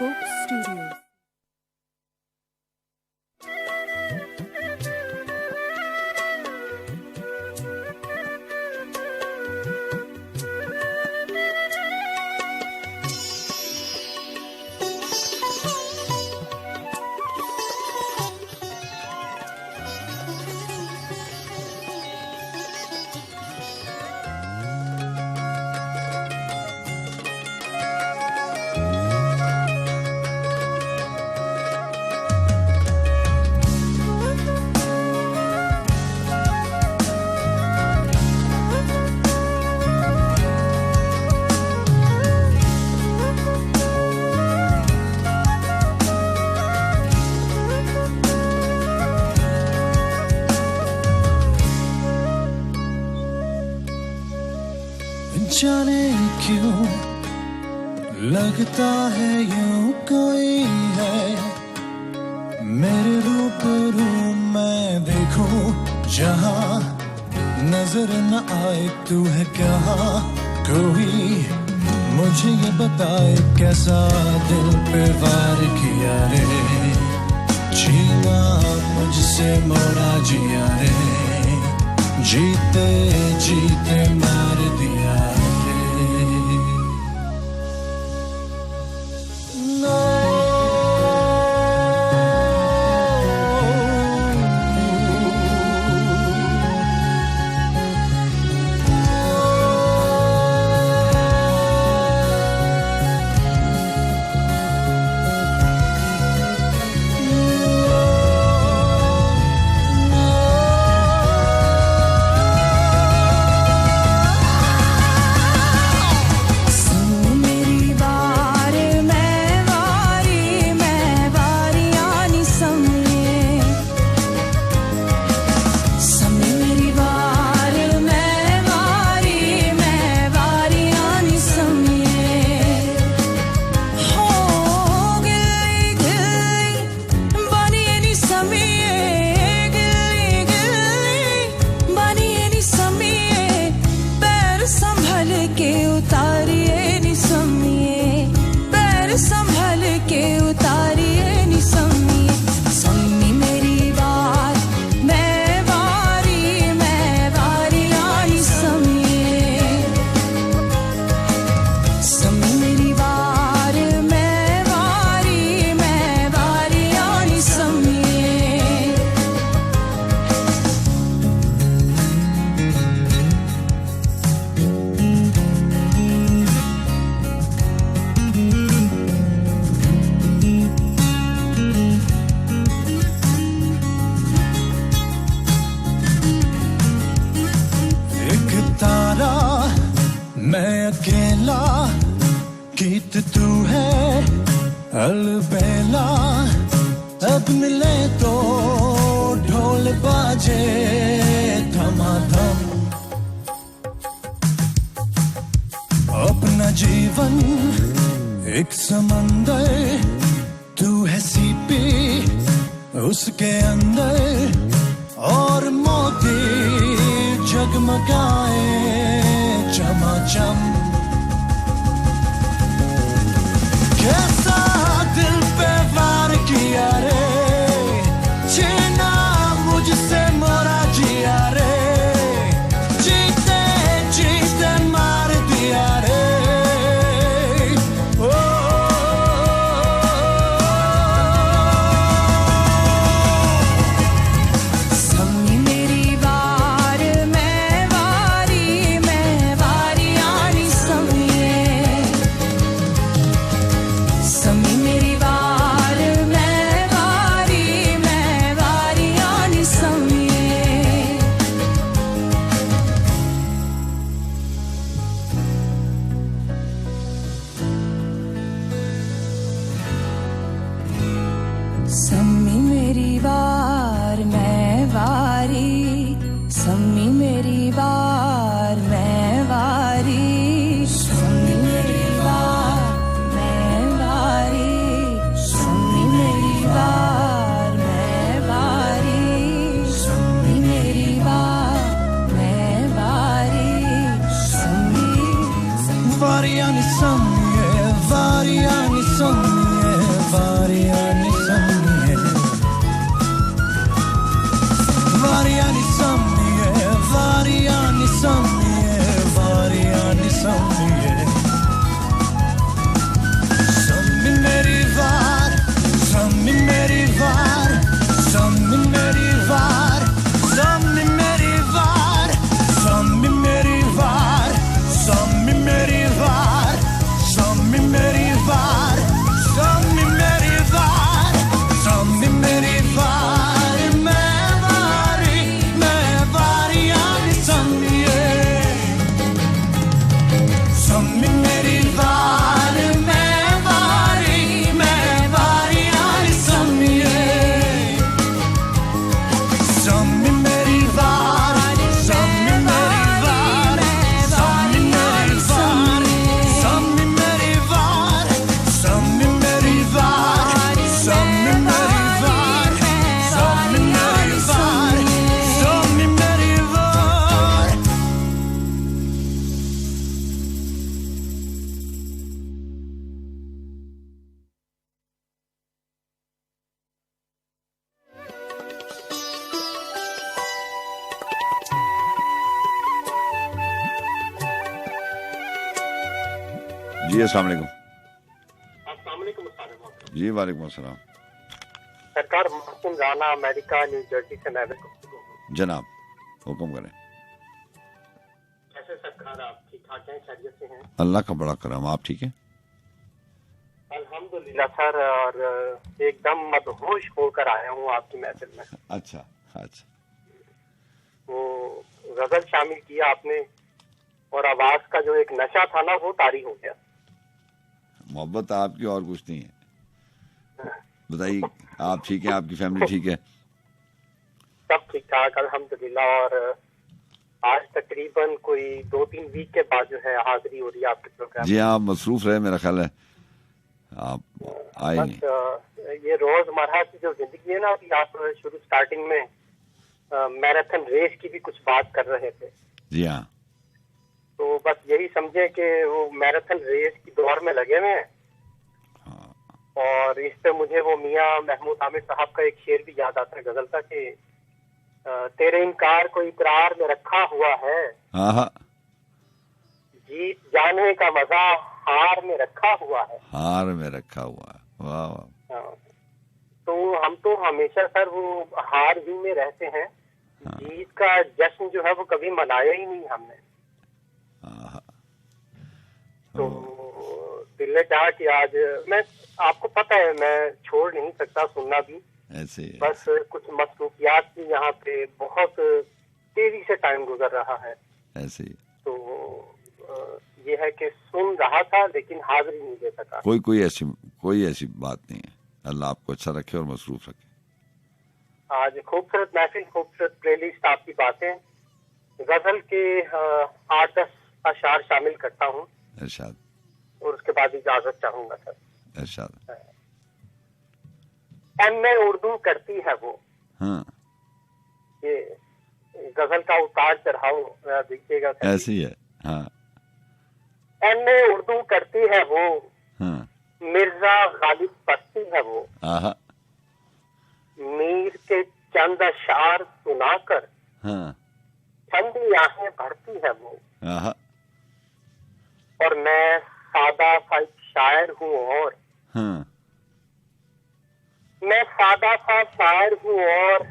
Coke Studios. जाने क्यों लगता है यूं कोई है मेरे रूबरू, मैं देखूं जहां नजर न आए तू है कहां। कोई मुझे ये बताए कैसा दिल पे वार किया रे, जीना मुझसे मोरा जिया रे, जीते जीते मार दिया रे। दोस्त तू है अलबेला, अब मिले तो ढोल बाजे धमाधम। अपना जीवन एक समंदर, तू है सीपी उसके अंदर, और मोती जगमगाए चमाचम। कैसा दिल पे वार किया रे, छीना मुझसे मोरा जिया रे, जीते जीते मार दिया रे। सम्मी मेरी बार मैं वारी, सम्मी मेरी बार मैं वारी, सम्मी मेरी बार मैं वारी, सम्मी मेरी बार मैं वारी, सम्मी मेरी बार मैं वारी, सम्मी Variani samye, variani samye, variani samye, variani samye, variani samye, variani samye. Sammi meri var, sammi meri var, sammi meri var, sammi meri var, sammi meri var, sammi meri var, sammi meri var, sammi meri var, sammi meri var. मैं Variyani samye, sammi meri var, मैं Variyani samye, sammi meri var, sammi meri var, sammi meri var, sammi meri var, sammi meri var, sammi meri var, sammi meri var, sammi meri var. जी अस्सलाम वालेकुम। अस्सलाम वालेकुम उस्ताद। जी वालेकुम अस्सलाम। सरकार मासूम राना अमेरिका न्यू जर्सी से मैं जनाब हुक्म करें। कैसे सरकार आप ठीक ठाक हैं, खैरियत से हैं? अल्लाह का बड़ा करम, आप ठीक है? अल्हम्दुलिल्लाह सर, और एकदम मदहोश होकर आया हूँ आपकी महफिल में। अच्छा अच्छा। वो गजल शामिल किया आपने, और आवाज का जो एक नशा था ना वो तारी हो गया। मोहब्बत आपकी और कुछ नहीं है। बताइए आप ठीक है, आपकी फैमिली ठीक है? सब ठीक ठाक अल्हम्दुलिल्लाह। और आज तकरीबन कोई 2-3 वीक के बाद जो है हाजिरी हो रही है आपके प्रोग्राम। जी आप मसरूफ रहे, मेरा ख्याल है आप आए नहीं। बस ये रोजमर्रा की जो जिंदगी है ना, अभी आप शुरू स्टार्टिंग में मैराथन रेस की भी कुछ बात कर रहे थे। जी हाँ। तो बस यही समझे कि वो मैराथन रेस की दौड़ में लगे हुए हैं। और इस पे मुझे वो मियाँ महमूद आमिर साहब का एक शेर भी याद आता है गजल का, कि तेरे इनकार को इकरार में रखा हुआ है, हाँ, जीत जाने का मजा हार में रखा हुआ है। हार में रखा हुआ है, वाह वाह। हाँ। तो हम तो हमेशा सर वो हार ही में रहते हैं। जीत का जश्न जो है वो कभी मनाया ही नहीं हमने। तो दिल ने चाहा कि आज मैं, आपको पता है मैं छोड़ नहीं सकता सुनना भी, ऐसे बस कुछ मसरूफियात की यहाँ पे बहुत तेजी से टाइम गुजर रहा है। ऐसे ही। तो ये है कि सुन रहा था लेकिन हाजिरी नहीं दे सका। कोई ऐसी बात नहीं है। अल्लाह आपको अच्छा रखे और मसरूफ रखे। आज खूबसूरत महफिल, खूबसूरत प्लेलिस्ट, आपकी बातें, गजल के 8-10 अशार शामिल करता हूँ इरशाद। और उसके बाद इजाजत चाहूंगा सर। इरशाद। एमए उर्दू करती है वो। हाँ, ये गजल का उतार चढ़ाव देखिएगा सर। ऐसी है। हाँ एमए उर्दू करती है वो, हाँ मिर्जा गालिब पढ़ती है वो, आहा मीर के चंद अशार सुनाकर हाँ ठंडी आंखें भरती है वो। आहा और मैं सादा सा एक शायर हूँ और हाँ मैं सादा सा शायर हूँ और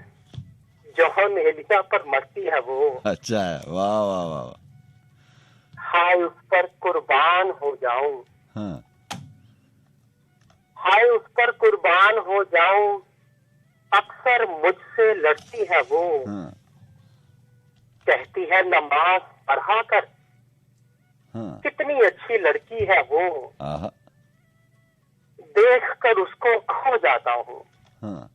जौहन एलिया पर मरती है वो। अच्छा है। वाह वाह वाह वाह। हाय उस पर कुर्बान हो जाऊं, हाँ हाय उस पर कुर्बान हो जाऊं, अक्सर मुझसे लड़ती है वो। हाँ कहती है नमाज पढ़ा कर, हाँ कितनी अच्छी लड़की है वो। आहा देख कर उसको खो जाता हूँ, हाँ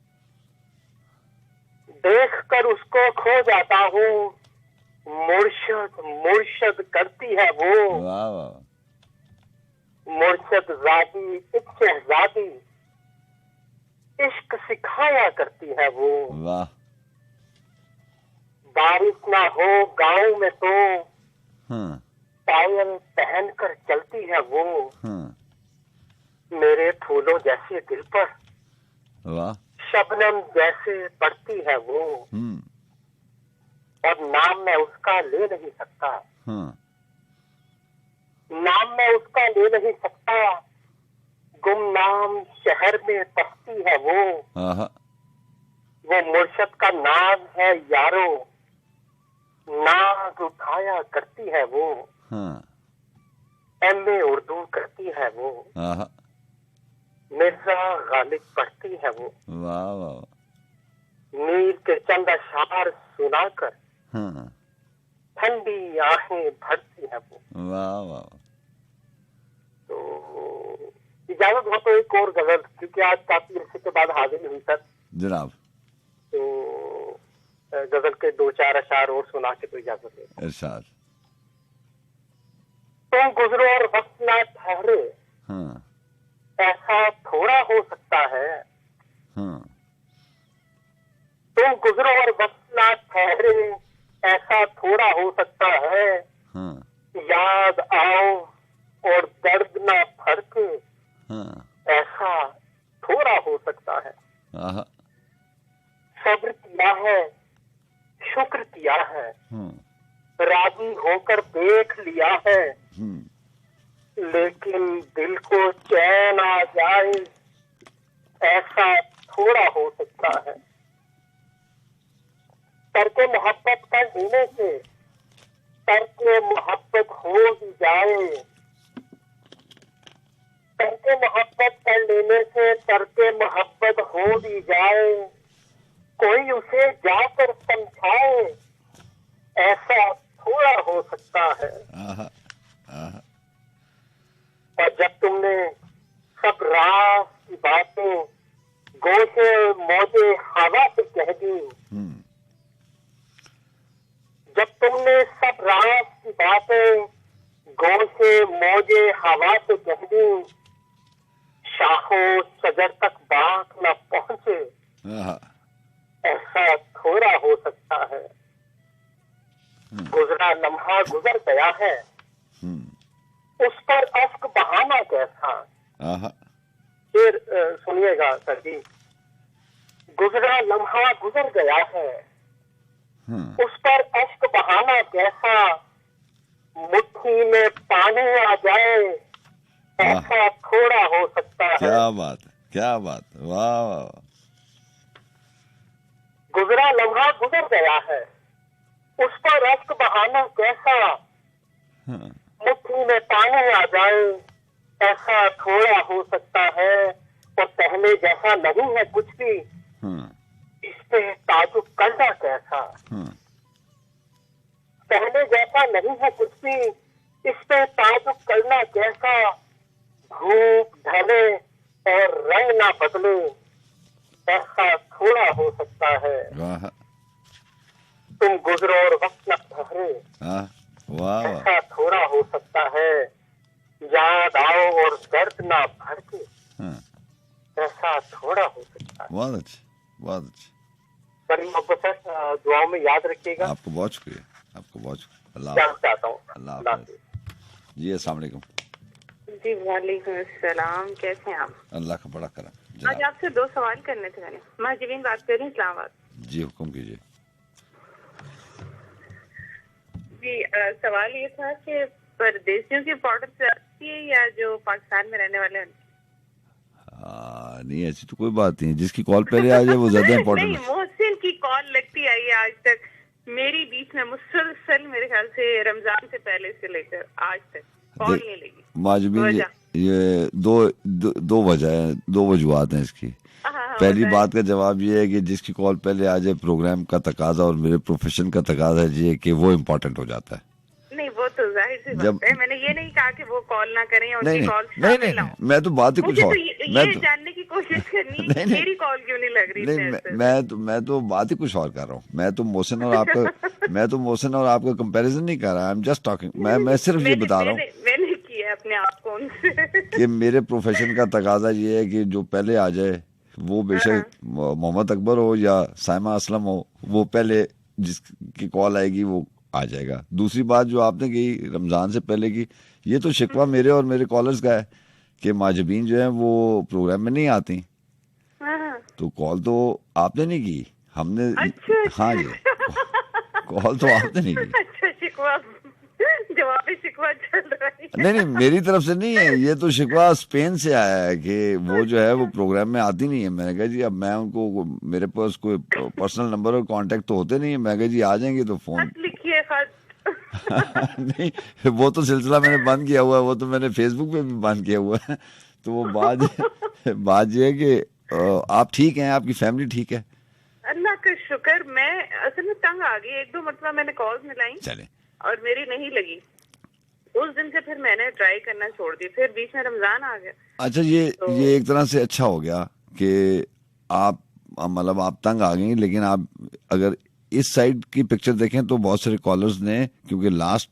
देख कर उसको खो जाता हूँ, मुर्शद मुर्शद करती है वो। वाह वाह। मुर्शद जादी एक शहजादी इश्क सिखाया करती है वो। वाह। बारिश ना हो गांव में तो हाँ पायल पहन कर चलती है वो। हाँ मेरे फूलों जैसे दिल पर वाह। शबनम जैसे पड़ती है वो। और नाम मैं उसका ले नहीं सकता, हाँ नाम मैं उसका ले नहीं सकता, गुमनाम शहर में बसती है वो। आहा वो मुर्शद का नाम है यारो, नाज उठाया करती है वो। हाँ एमए उर्दू करती है वो, आहा मिर्जा गालिब पढ़ती है वो। वाह वाह। मीर के चंद अशार सुनाकर हाँ ठंडी आंखें भरती है वो। वाह वाह। तो इजाजत हो तो एक और गजल, क्योंकि आज काफी अरसे के बाद हाजिर हुई सर, जनाब। तो गजल के 2-4 अशार और सुना के तो इजाजत दे। इरशाद। तुम गुजरो और वक्त ना ठहरे, हाँ ऐसा थोड़ा हो सकता है। हाँ तुम गुजरो और वक्त ना ठहरे, ऐसा थोड़ा हो सकता है। हाँ याद आओ और दर्द ना फड़के, हाँ ऐसा थोड़ा हो सकता है। आहा सब्र किया है, शुक्र किया है, हाँ राजी होकर देख लिया है, हम्म लेकिन दिल को चैन आ जाए, ऐसा थोड़ा हो सकता है। तरके मोहब्बत कर देने से तरके मोहब्बत हो ही जाए, तरके मोहब्बत कर लेने से तरके मोहब्बत हो भी जाए, कोई उसे जाकर समझाए, ऐसा थोड़ा हो सकता है। आहा आहा और जब तुमने सब राज की बातें गोशे मौजे हवा से कह दी, जब तुमने सब राज की बातें गोशे मौजे हवा से कह दी, शाखों शजर तक बात न पहुंचे, आहा ऐसा थोड़ा हो सकता है। गुजरा लम्हा गुजर गया है, उस पर अश्क बहाना कैसा। आहा फिर सुनिएगा सर जी। गुजरा लम्हा गुजर गया है, उस पर अश्क बहाना कैसा, मुट्ठी में पानी आ जाए, ऐसा थोड़ा हो सकता है। क्या बात है, क्या बात है। वाह वाह वाह। गुजरा लम्हा गुजर गया है, उस पर अश्क बहाना कैसा, हाँ मुट्ठी में पानी आ जाए, ऐसा थोड़ा हो सकता है। और पहले जैसा नहीं है कुछ भी, हाँ इस पे ताजुब करना कैसा। हाँ पहले जैसा नहीं है कुछ भी, इस पे ताजुब करना कैसा, धूप ढले और रंग ना बदले, ऐसा थोड़ा हो सकता है। वाह तुम गुजरो और वक्त न ठहरे, वाह वाह ऐसा थोड़ा हो सकता है। याद आओ और दर्द ना भड़के, हाँ, ऐसा थोड़ा हो सकता है। बहुत अच्छे बहुत अच्छे। बड़ी मोहब्बत से दुआओं में याद रखिएगा। आपको बहुत शुक्रिया, आपको बहुत शुक्रिया। अल्लाह जानना चाहता हूँ। अल्लाह अल्लाह हाफ़िज़। जी अस्सलाम वालेकुम। जी वालेकुम अस्सलाम, कैसे हैं आप? अल्लाह का बड़ा करम। आज जनाब आपसे 2 सवाल करने थे मैंने। महजबीन बात कर रही हूँ, इस्लामाबाद। जी हुक्म कीजिए। जी सवाल ये था कि परदेशियों की इम्पोर्टेंस रहती है या जो पाकिस्तान में रहने वाले हैं? नहीं ऐसी तो कोई बात नहीं है, जिसकी कॉल पहले आ जाए वो ज्यादा इम्पोर्टेंट नहीं, है। मोहसिन की कॉल लगती आई है आज तक मेरी बीच में, मुसलसल मेरे ख्याल से रमजान से पहले से लेकर आज तक कॉल नहीं लगी। माजबीन ये दो वजह है, 2 वजूहत हैं इसकी। पहली बात का जवाब ये है कि जिसकी कॉल पहले आ जाए, प्रोग्राम का तकाजा और मेरे प्रोफेशन का तकाजा ये कि वो इम्पोर्टेंट हो जाता है। नहीं वो तो जाहिर सी बात है, मैंने ये नहीं कहा कि वो कॉल ना करें या उनकी कॉल नहीं, मैं तो बात ही कुछ और, मैं तो जानने की कोशिश करनी है मेरी कॉल क्यों नहीं लग रही। नहीं मैं तो बात ही कुछ और कर रहा हूँ। मैं तो मोहसिन और आपका कंपैरिजन नहीं कर रहा। I am just talking. मैं सिर्फ ये बता रहा हूँ मैंने किया अपने आप को उनसे कि मेरे प्रोफेशन का तकाजा ये है कि जो पहले आ जाए वो बेशक मोहम्मद अकबर हो या साइमा असलम हो, वो पहले जिसकी कॉल आएगी वो आ जाएगा। दूसरी बात जो आपने कही रमजान से पहले की, ये तो शिकवा मेरे और मेरे कॉलर्स का है कि माजबीन जो है वो प्रोग्राम में नहीं आती, तो कॉल तो आपने नहीं की, हमने। हाँ जी, कॉल तो आपने नहीं की। अच्छा, शिकवा जवाबी शिकवा चल रहा है। नहीं मेरी तरफ से नहीं है, ये तो शिकवा स्पेन से आया है कि वो जो है वो प्रोग्राम में आती नहीं है। मैंने कहा जी अब मैं उनको, मेरे पास कोई पर्सनल नंबर और कांटेक्ट तो होते नहीं है। मैं कहा जी आ जाएंगे तो फोन लिखिए खत। नहीं वो तो सिलसिला मैंने बंद किया हुआ है, वो तो मैंने फेसबुक पे भी बंद किया हुआ है। तो वो बात ये है कि आप ठीक हैं, आपकी फैमिली ठीक है? अल्लाह का शुक्र। मैं असल में तंग आ गई, 1-2 मरतबा मैंने कॉल्स मिलाई चले और मेरी नहीं लगी। उस दिन से फिर मैंने ट्राई करना छोड़ दी, फिर बीच में रमजान आ गया। अच्छा ये एक तरह से अच्छा हो गया कि आप मतलब आप तंग आ गई, लेकिन आप अगर इस साइड की पिक्चर देखें तो बहुत सारे कॉलर्स ने, क्योंकि लास्ट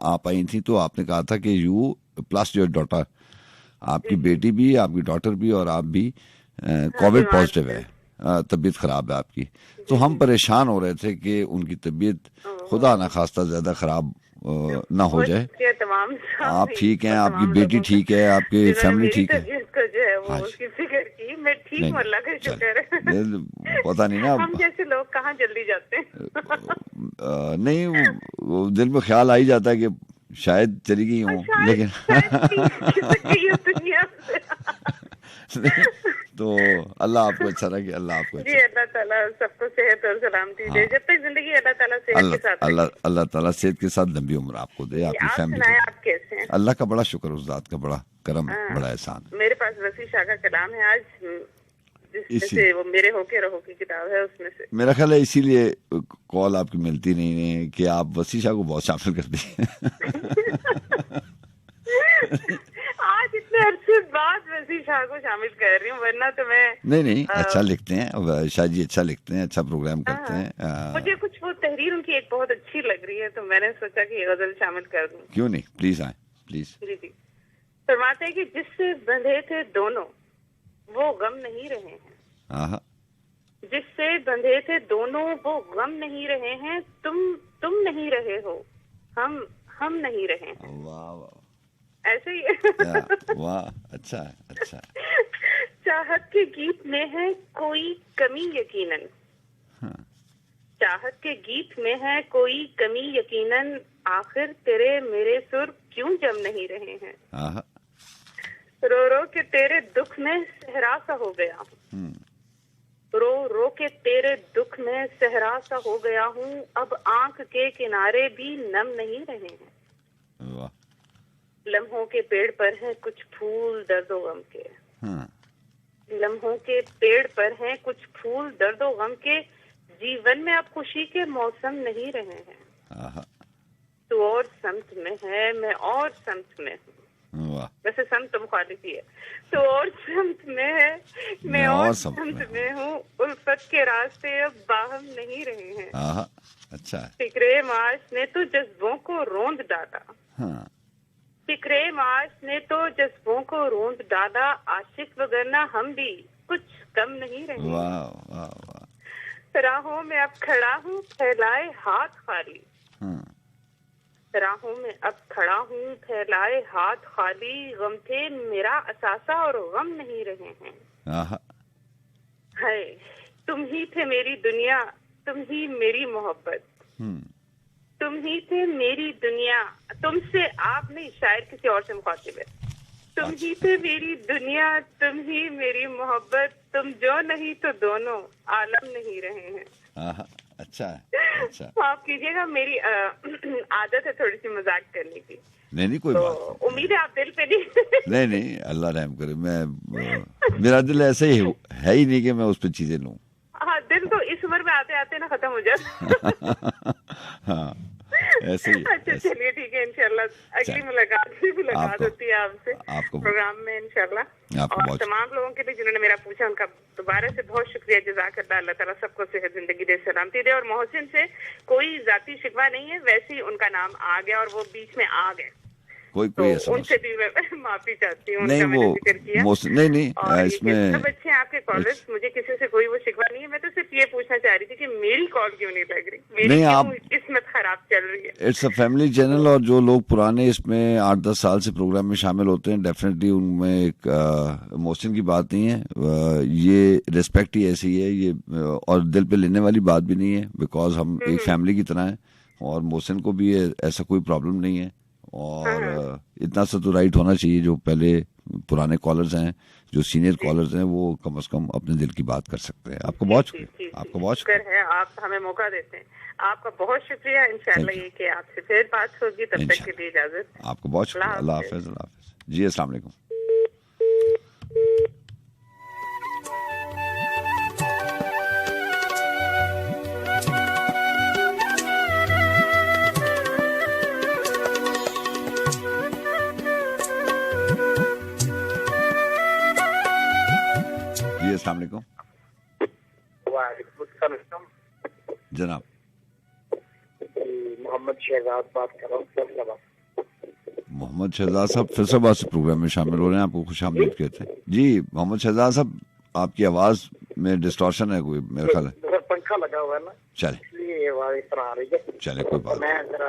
आप आई थी तो आपने कहा था कि यू प्लस योर डॉटर, आपकी बेटी भी, आपकी डॉटर भी और आप भी कोविड पॉजिटिव है, तबीयत खराब है आपकी। तो हम परेशान हो रहे थे कि उनकी तबीयत खुदा ना खास्ता ज्यादा खराब ना हो जाए। आप ठीक हैं, आपकी बेटी ठीक है, आपकी फैमिली ठीक है? पता नहीं ना, हम जैसे लोग कहाँ जल्दी जाते हैं। नहीं वो दिल में ख्याल आ ही जाता है कि शायद चली गई हूँ, लेकिन तो अल्लाह आपको अच्छा रखे, अल्लाह आपको जी, अल्लाह ताला सबको सेहत और सलामती दे। जब तक जिंदगी अल्लाह ताला सेहत के साथ, अल्लाह ताला सेहत के साथ लंबी उम्र आपको दे, आपकी फैमिली को। आप कैसे हैं? अल्लाह का बड़ा शुक्र, उस जात का बड़ा करम, बड़ा एहसान। मेरे पास वसी शाह का कलाम है आज, जिससे वो मेरे होके रहो की किताब है, उसमें से मेरा ख्याल है इसीलिए कॉल आपकी मिलती नहीं है कि आप वसी शाह को बहुत शामिल कर दी। आज इतने अरसे बाद वसी शाह को शामिल कर रही हूँ, वरना तो मैं नहीं अच्छा लिखते हैं शाह जी, अच्छा लिखते हैं, अच्छा प्रोग्राम करते हैं। मुझे कुछ वो तहरीर उनकी एक बहुत अच्छी लग रही है, तो मैंने सोचा कि ये गजल शामिल कर दूं। क्यों नहीं, प्लीज आए, प्लीज। जी फरमाते हैं कि जिससे बंधे थे दोनों वो गम नहीं रहे हैं, जिससे बंधे थे दोनों वो गम नहीं रहे हैं, तुम नहीं रहे हो, हम नहीं रहे हैं। वाह वाह, ऐसे ही वाह, अच्छा अच्छा। चाहत के गीत में है कोई कमी यकीनन, चाहत के गीत में है कोई कमी यकीनन, आखिर तेरे मेरे सुर क्यों जम नहीं रहे हैं। रो रो के तेरे दुख में सहरा सा हो गया हूँ, रो रो के तेरे दुख में सहरा सा हो गया हूँ, अब आंख के किनारे भी नम नहीं रहे हैं। वाह। लम्हों के पेड़ पर हैं कुछ फूल दर्दो गम के, लम्हों के पेड़ पर हैं कुछ फूल दर्दो गम के, जीवन में अब खुशी के मौसम नहीं रहे हैं। तू और समत में है, मैं और समत में हूँ। वाह, वैसे समत तो मुखालिफ ही है। तू और समत में है, मैं और समत में हूँ। उल्फत के रास्ते अब बाहम नहीं रहे हैं। हाँ, अच्छा है। फिक्रे माश ने तो जज्बों को रोंद डाला। हाँ, फिक्रे माश ने तो जज्बों को रोंद डाला। आशिक वगरना हम भी कुछ कम नहीं रहे। वाह वाह वाह। राहों में अब खड़ा हूँ फैलाए हाथ खाली। राहों में अब खड़ा हूँ फैलाए हाथ खाली। गम थे मेरा असासा और गम नहीं रहे हैं। है तुम ही थे मेरी दुनिया, तुम ही मेरी मोहब्बत। तुम ही थे मेरी दुनिया। तुमसे आप नहीं, शायर किसी और से मुखातिब है। तुम ही थे मेरी दुनिया, तुम ही मेरी मोहब्बत। तुम जो नहीं तो दोनों आलम नहीं रहे हैं। अच्छा है, अच्छा। माफ कीजिएगा, मेरी आदत है थोड़ी सी मजाक करने की। नहीं कोई तो बात। उम्मीद है आप दिल पे नहीं। नहीं अल्लाह रहम करे। मेरा दिल ऐसे ही है ही नहीं कि मैं उस पर चीजें लूं। हाँ, दिल तो इस उम्र में आते आते ना खत्म हो जाता। हाँ, ऐसे ही। अच्छा, चलिए ठीक है, इंशाल्लाह अगली मुलाकात होती है आपसे प्रोग्राम में इंशाल्लाह। और तमाम लोगों के लिए जिन्होंने मेरा पूछा, उनका दोबारा से बहुत शुक्रिया। जज़ाकल्लाह। अल्लाह ताला सबको सेहत जिंदगी दे, सलामती दे। और मोहसिन से कोई जाती शिकवा नहीं है, वैसे ही उनका नाम आ गया और वो बीच में आ गए। कोई तो उनसे भी मैं माफी चाहती हूँ। नहीं वो नहीं इसमें सब अच्छे हैं आपके कॉलर्स, मुझे किसी से कोई वो शिकवा नहीं है। मैं तो सिर्फ ये पूछना चाह रही थी कि मेरी कॉल क्यों नहीं लग रही, मेरी क्यों किस्मत खराब चल रही है। इट्स अ फैमिली चैनल और जो लोग पुराने इसमें 8-10 साल से प्रोग्राम में शामिल होते हैं, डेफिनेटली उनमें एक इमोशन की बात नहीं है। ये रिस्पेक्ट ही ऐसी है ये, और दिल पे लेने वाली बात भी नहीं है, बिकॉज हम एक फैमिली की तरह हैं। और मोहसिन को भी ऐसा कोई प्रॉब्लम नहीं है। और इतना सा तो राइट होना चाहिए, जो पहले पुराने कॉलर्स हैं, जो सीनियर कॉलर्स हैं, वो कम से कम अपने दिल की बात कर सकते हैं। आपको बहुत शुक्रिया है, आप हमें मौका देते हैं। आपका बहुत शुक्रिया। इंशाल्लाह ये कि आपसे फिर बात होगी, तब तक के लिए इजाजत। आपको बहुत शुक्रिया। अल्लाह हाफिज। जी अस्सलाम वालेकुम। अस्सलाम वालेकुम। जनाब मोहम्मद शहजाद बात कर रहा हूँ। मोहम्मद शहजाद साहब फैसलाबाद से प्रोग्राम में शामिल हो रहे हैं, आपको खुशामदीद कहते हैं। जी मोहम्मद शहजाद साहब, आपकी आवाज में डिस्टॉर्शन है कोई, मेरा ख्याल है पंखा लगा हुआ है ना, चले इसलिए आवाज इस तरह आ रही है। चले कोई बात। मैं जरा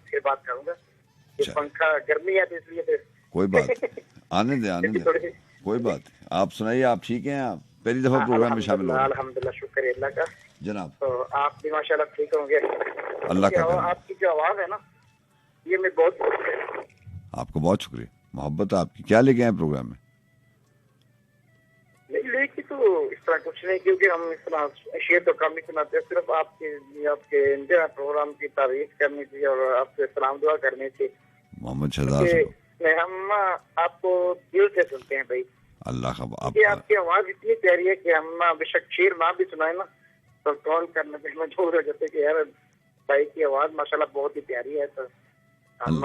फिर बात करूंगा। पंखा गर्मी है तो इसलिए कोई बात आने दे कोई बात। आप सुनाइए, आप ठीक हैं? आप पहली दफा प्रोग्राम में शामिल हो रहे हैं? अल्हम्दुलिल्लाह, शुक्र अल्लाह का जनाब। तो आप भी माशाल्लाह ठीक होंगे। अल्लाह का आपकी जो आवाज है ना, ये मैं बहुत आपको बहुत शुक्रिया। मोहब्बत आपकी। क्या लेके आए प्रोग्राम में? लेके तो इस तरह कुछ नहीं, क्योंकि हम इस तरह शेयर तो कम ही सुनाते, सिर्फ आपके प्रोग्राम की तारीफ करनी थी और आपसे सलाम दुआ करनी थी। मोहम्मद शहजाद, हम आपको दिल से सुनते हैं भाई। अल्लाह का आपकी आवाज इतनी प्यारी है कि हम बेशक शेर ना भी सुनाए ना तो कॉल करने पे मजबूर हो जाते कि यार भाई की आवाज माशाल्लाह बहुत ही प्यारी है, तो हम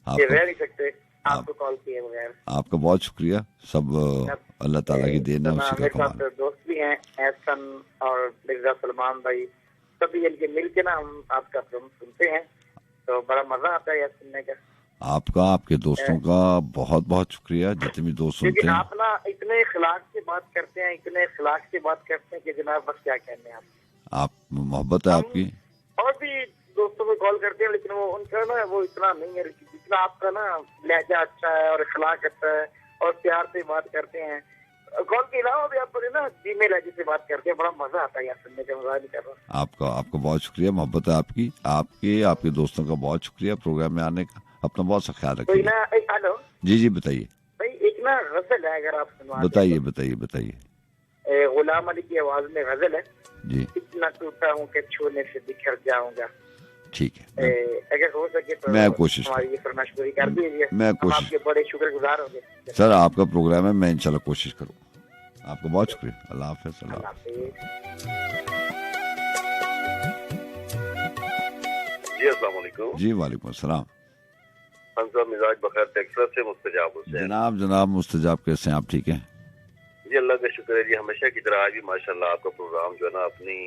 रह नहीं सकते आपको कॉल किए बगैर। आपका बहुत शुक्रिया। सब अल्लाह ताला की देन है, उसी का कमाल। मेरे साथ दोस्त भी हैं, एहसन और मिर्जा सलमान भाई, सभी इनके मिलके ना हम आपका प्रोग्राम सुनते हैं, तो बड़ा मजा आता है यार सुनने का। आपका, आपके दोस्तों का बहुत बहुत शुक्रिया, जितने भी दोस्त सुनते हैं। आप ना इतने इखलाक से बात करते हैं, इतने इखलाक से बात करते हैं कि जनाब बस क्या कहने हैं आप मोहब्बत है आपकी। और भी दोस्तों को कॉल करते हैं, लेकिन वो उनका ना वो इतना नहीं है जितना आपका ना लहजा अच्छा है और इखलाक अच्छा है और प्यार से बात करते हैं। कॉल के अलावा भी आप ना धीमे लहजे से बात करते हैं, बड़ा मजा आता है यार सुनने का। मजा नहीं कर रहा। आपका बहुत शुक्रिया। मोहब्बत है आपकी। आपके दोस्तों का बहुत शुक्रिया प्रोग्राम में आने का। अपना बहुत सा ख्याल रखिए। हेलो जी बताइए भाई। एक ना गजल है, अगर आप सुनवा। बताइए। गुलाम अली की आवाज में गजल है जी। इतना टूटा हूँ कि छूने से बिखर जाऊंगा। ठीक है, अगर हो सके तो मैं कोशिश हमारी ये फरमाइश पूरी कर दीजिए। मैं कोशिश, आपके बड़े शुक्रगुजार होंगे सर। आपका प्रोग्राम है, मैं इंशाल्लाह कोशिश करूँ। आपका बहुत शुक्रिया। अल्लाह हाफिज। जी अस्सलाम वालेकुम। जी वालेकुम अस्सलाम। हम सब मिजाज बखैर टेक्सास से मुस्तजाब हुसैन। जनाब मुस्तजाब, कैसे हैं आप? ठीक हैं जी, अल्लाह का शुक्र है जी। हमेशा की तरह आज भी माशाल्लाह आपका प्रोग्राम जो है ना अपनी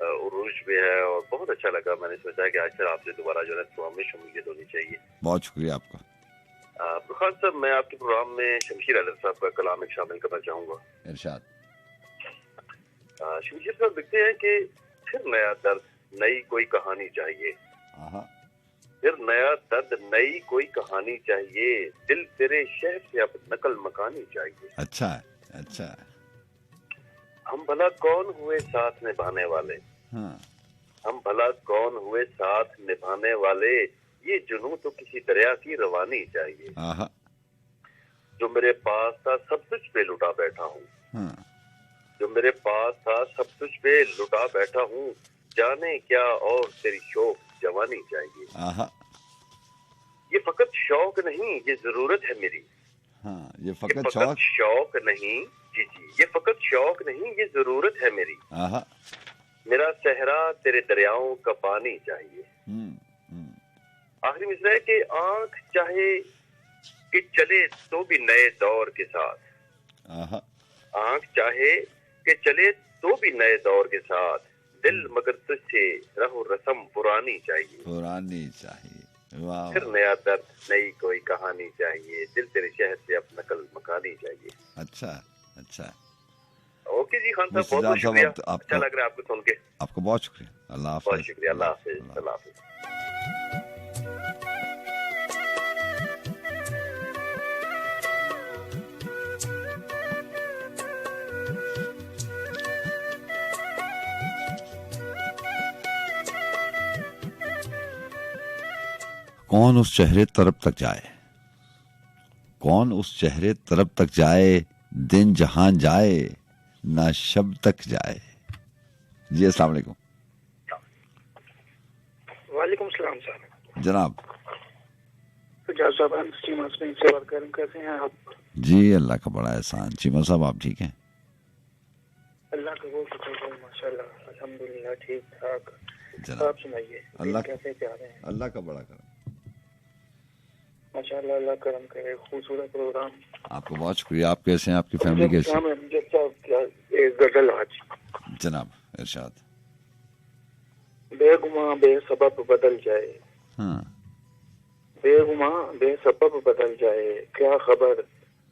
उरूज पे है और बहुत अच्छा लगा। मैंने सोचा कि आज फिर आपसे दोबारा जो है प्रोग्राम में शमूलियत होनी चाहिए। बहुत शुक्रिया आपका। बुखार साहब, मैं आपके प्रोग्राम में शमशीर अहमद साहब का कलाम एक शामिल करना चाहूँगा। इरशाद। शमशीर साहब लिखते हैं कि फिर नया दर्द नई कोई कहानी चाहिए, फिर नया दर्द नई कोई कहानी चाहिए, दिल तेरे शहर से अब नकल मकानी चाहिए। अच्छा है, अच्छा है। हम भला कौन हुए साथ निभाने वाले, हम भला कौन हुए साथ निभाने वाले, ये जुनून तो किसी दरिया की रवानी चाहिए। जो मेरे पास था सब तुझ पे लुटा बैठा हूँ, जो मेरे पास था सब तुझ पे लुटा बैठा हूँ, जाने क्या और तेरी शौक जवानी चाहिए। ये फकत शौक नहीं, ये जरूरत है मेरी। ये फकत शौक नहीं, जी जी, ये फकत शौक नहीं, ये जरूरत है मेरी। मेरा सहरा तेरे दरियाओं का पानी चाहिए। आखिरी मिसरा है कि आंख चाहे कि चले तो भी नए दौर के साथ, आंख चाहे कि चले तो भी नए दौर के साथ, दिल मगर तुझसे रहो रस्म पुरानी चाहिए, पुरानी चाहिए। वाह। फिर नया दर्द नई कोई कहानी चाहिए, दिल तेरे शहर से अब नकल मकानी चाहिए। अच्छा अच्छा। ओके जी खान साहब, बहुत बहुत शुक्रिया। अच्छा लग रहा है आपको सुन के। आपको बहुत शुक्रिया। अल्लाह हाफ़िज़। बहुत शुक्रिया। अल्लाह हाफ़िज़। अल्लाह हाफ़िज़। कौन उस चेहरे तरफ तक जाए, कौन उस चेहरे तरफ तक जाए, दिन जहां जाए ना शब तक जाए। जी अस्सलाम वालेकुम। वालेकुम सलाम साहब। जनाब सुजात साहब, हम चीमा से बात कर रहे हैं। कैसे हैं आप? जी अल्लाह का बड़ा एहसान। चीमा साहब आप ठीक हैं? अल्लाह का बहुत शुक्र है, माशाल्लाह अल्हम्दुलिल्लाह ठीक ठाक। आप सुनाइए, अल्लाह कैसे जा रहे हैं? अल्लाह का बड़ा करम, माशाल्लाह अल्लाह करम करे। खूबसूरत प्रोग्राम। आपको बहुत शुक्रिया। आप कैसे हैं? आपकी फैमिली कैसी है? एक गजल आज। जनाब इरशाद। बेगुमा बेसबब बदल जाए, बेगुमा बेसबब बदल जाए, क्या खबर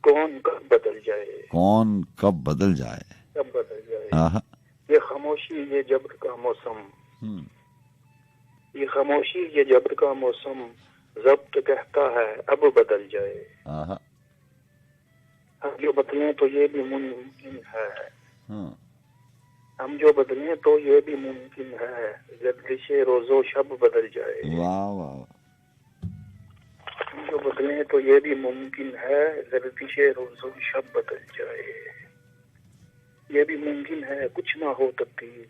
कौन कब बदल जाए, कौन कब बदल जाए, कब बदल जाए। ये खामोशी ये जब्र का मौसम, ये खामोशी ये जब्र का मौसम, जब्त कहता है अब बदल जाए। हम जो बदलें तो ये भी मुमकिन है, हम जो बदलें तो ये भी मुमकिन है, गर्दिशे रोजो शब बदल जाए। वाह वाह। हम जो बदलें तो ये भी मुमकिन है, गर्दिशे रोजो शब बदल जाए। ये भी मुमकिन है कुछ ना हो तब्दील,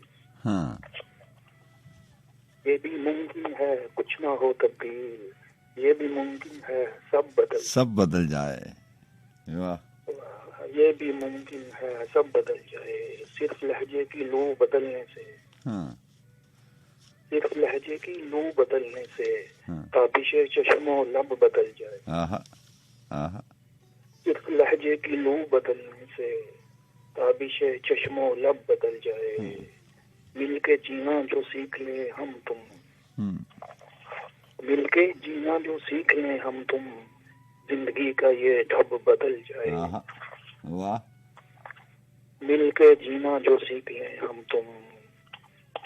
ये भी मुमकिन है कुछ ना हो तब्दील, ये भी मुमकिन है सब बदल जाए। वाह। ये भी मुमकिन है सब बदल जाए, सिर्फ लहजे की लू बदलने से, सिर्फ लहजे की लू बदलने से, ताबिशे चश्मो लब बदल जाए। सिर्फ लहजे की लू बदलने से, ताबिशे चश्मो लब बदल जाए। मिलके जीना जो सीख ले हम तुम, मिलके जीना जो सीख ले हम तुम, जिंदगी का ये ढब बदल जाए। वाह। मिलके जीना जो सीख ले हम तुम,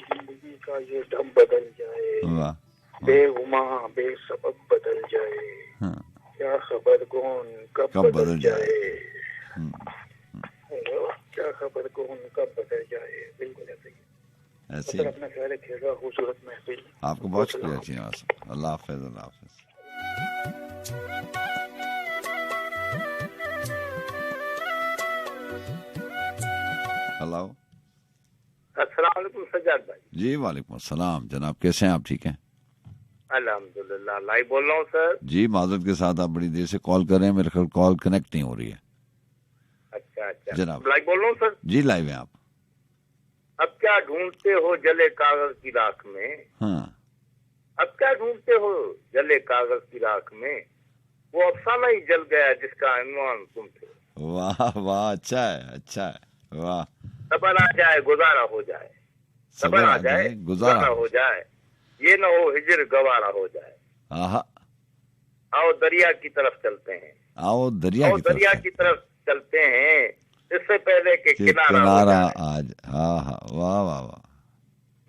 जिंदगी का ये ढब बदल जाए। वाह। बेगुमा बेसबब बदल जाए, क्या खबर कौन कब बदल जाए। क्या खबर कौन कब बदल जाए। बिल्कुल ऐसे ही। ऐसे अपना ख्याल रखिएगा। खूबसूरत महफिल। आपको बहुत शुक्रिया श्रीनिवास। अल्लाह हाफ़िज़। अल्लाह हाफ़िज़। हेलो। अस्सलाम वालेकुम सज्जाद भाई। जी वालेकुम अस्सलाम। जनाब कैसे हैं आप? ठीक हैं? अल्हम्दुलिल्लाह। लाइव बोल रहा हूँ सर। जी माजरत के साथ, आप बड़ी देर से कॉल कर रहे हैं, मेरे ख्याल कॉल कनेक्ट नहीं हो रही है। अच्छा अच्छा जनाब लाइव बोल रहा हूँ सर। जी लाइव हैं आप। अब क्या ढूंढते हो जले कागज की राख में, अब क्या ढूंढते हो जले कागज की राख में, वो अफसाना ही जल गया जिसका अनुमान तुम थे। वाह वाह, अच्छा है, वाह। सबर आ जाए गुजारा हो जाए, सबर आ जाए गुजारा हो जाए, ये न हो हिजर गवारा हो जाए। आओ दरिया की तरफ चलते हैं, आओ दरिया की तरफ चलते हैं, इससे पहले कि किनारा आज। हाँ, वाह वाह वाह।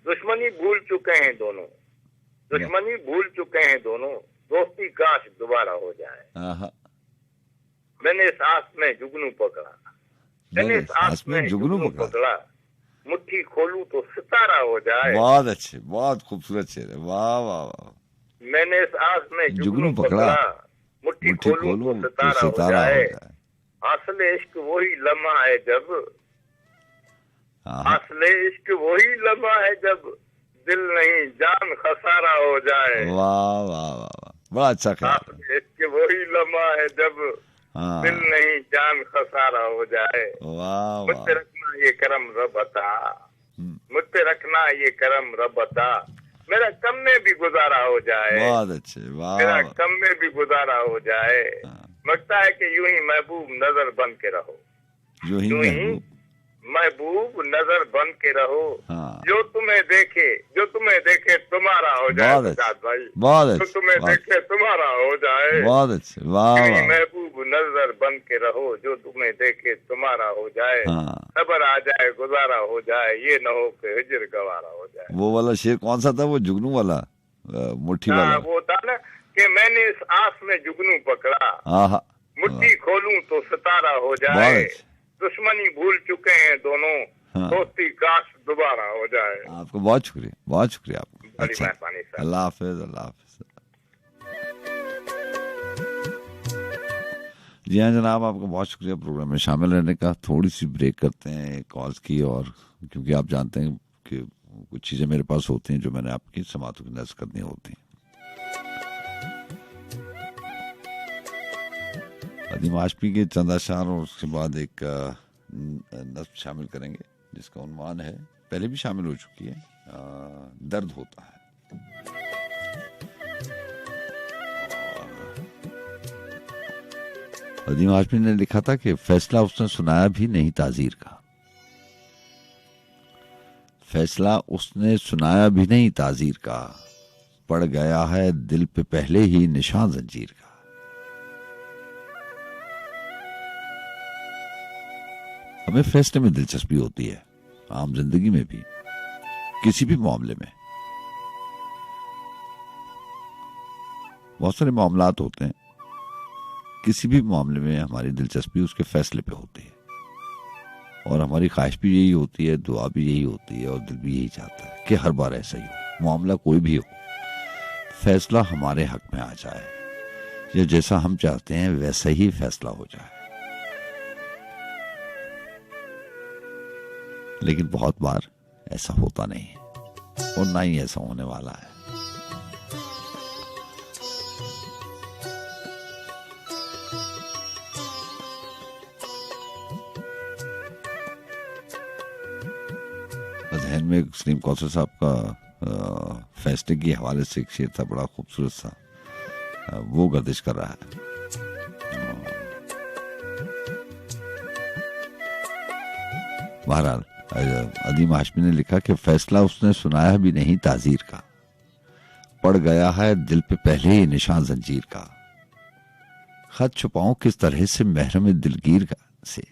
दुश्मनी भूल चुके हैं दोनों, दुश्मनी भूल चुके हैं दोनों, दोस्ती काश दोबारा हो जाए। मैंने इस आस में जुगनू पकड़ा, मैंने इस आस में जुगनू पकड़ा, मुट्ठी खोलूं तो सितारा हो जाए। बहुत अच्छे, बहुत खूबसूरत शेर है, वाह वाह वाह। मैंने इस आस में जुगनू पकड़ा, मुट्ठी खोलूं तो सितारा हो जाए। असले इश्क वही लम्हा है जब, असले इश्क वही लम्हा है जब दिल नहीं जान खसारा हो जाए। वाह वाह वाह, बड़ा अच्छा ख्याल। इश्क वही लम्हा है जब दिल नहीं जान खसारा हो जाए। वाह, मुझ पे रखना ये करम रब अता, मुझ पे रखना ये करम रब अता, मेरा कम में भी गुजारा हो जाए। बहुत अच्छे, वाह। मेरा कम में भी गुजारा हो जाए। लगता है कि यूं ही महबूब नजर बन के रहो, यूं ही महबूब नजर बन के रहो। जो तुम्हें देखे तुम्हारा हो जाए। भाई बहुत जो तुम्हें देखे तुम्हारा हो जाए। बहुत अच्छे, वाह। महबूब नजर बन के रहो, जो तुम्हें देखे तुम्हारा हो जाए। सबर आ जाए गुजारा हो जाए, ये न हो कि हिजर गवारा हो जाए। वो वाला शेर कौन सा था, वो जुगनू वाला, मुट्ठी वाला? वो था ना कि मैंने इस आस में जुगनू पकड़ा, मुट्ठी खोलूं तो सितारा हो जाए। दुश्मनी भूल चुके हैं दोनों, दोस्ती काश दोबारा हो जाए। आपको बहुत शुक्रिया, बहुत शुक्रिया आपको। बड़ी मेहरबानी सर। अल्लाह हाफिज, अल्लाह हाफिज। जी हाँ जनाब, आपका बहुत शुक्रिया प्रोग्राम में शामिल रहने का। थोड़ी सी ब्रेक करते हैं कॉल्स की, और क्योंकि आप जानते हैं कि कुछ चीज़ें मेरे पास होती हैं जो मैंने आपकी समातों की नज़र करनी होती हैं। अदीम आशमी के चंद अशार और उसके बाद एक नस्ब शामिल करेंगे जिसका उन्वान है, पहले भी शामिल हो चुकी है, दर्द होता है। अदीम आशमी ने लिखा था कि फैसला उसने सुनाया भी नहीं ताजीर का, फैसला उसने सुनाया भी नहीं ताजीर का, पड़ गया है दिल पे पहले ही निशान जंजीर का। हमें फैसले में दिलचस्पी होती है, आम जिंदगी में भी, किसी भी मामले में। बहुत सारे मामलात होते हैं, किसी भी मामले में हमारी दिलचस्पी उसके फैसले पे होती है, और हमारी ख्वाहिश भी यही होती है, दुआ भी यही होती है, और दिल भी यही चाहता है कि हर बार ऐसा ही हो। मामला कोई भी हो, फैसला हमारे हक में आ जाए, या जैसा हम चाहते हैं वैसा ही फैसला हो जाए। लेकिन बहुत बार ऐसा होता नहीं है, और ना ही ऐसा होने वाला है। जहन में सलीम कौसर साहब का फैसले के हवाले से एक शेर था, बड़ा खूबसूरत सा, वो गर्दिश कर रहा है। बहरहाल अदीम हाशमी ने लिखा कि फैसला उसने सुनाया भी नहीं ताजीर का, पड़ गया है दिल पे पहले ही निशान जंजीर का। खत छुपाऊं किस तरह से महरम दिलगीर से,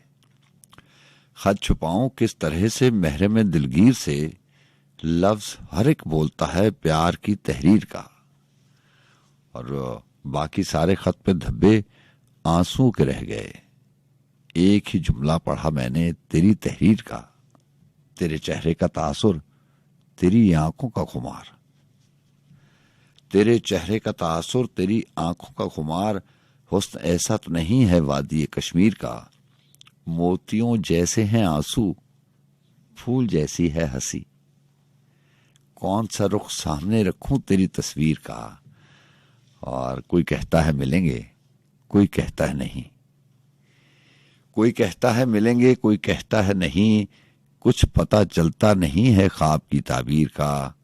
खत छुपाऊं किस तरह से महरम दिलगीर से, लफ्ज हर एक बोलता है प्यार की तहरीर का। और बाकी सारे खत पे धब्बे आंसू के रह गए, एक ही जुमला पढ़ा मैंने तेरी तहरीर का। तेरे चेहरे का तासुर, तेरी आंखों का खुमार, तेरे चेहरे का तासुर, तेरी आंखों का खुमार। हुस्न ऐसा तो नहीं है वादी कश्मीर का, मोतियों जैसे हैं आंसू, फूल जैसी है हंसी। कौन सा रुख सामने रखूं तेरी तस्वीर का। और कोई कहता है मिलेंगे, कोई कहता है नहीं, कोई कहता है मिलेंगे, कोई कहता है नहीं। कुछ पता चलता नहीं है ख्वाब की ताबीर का,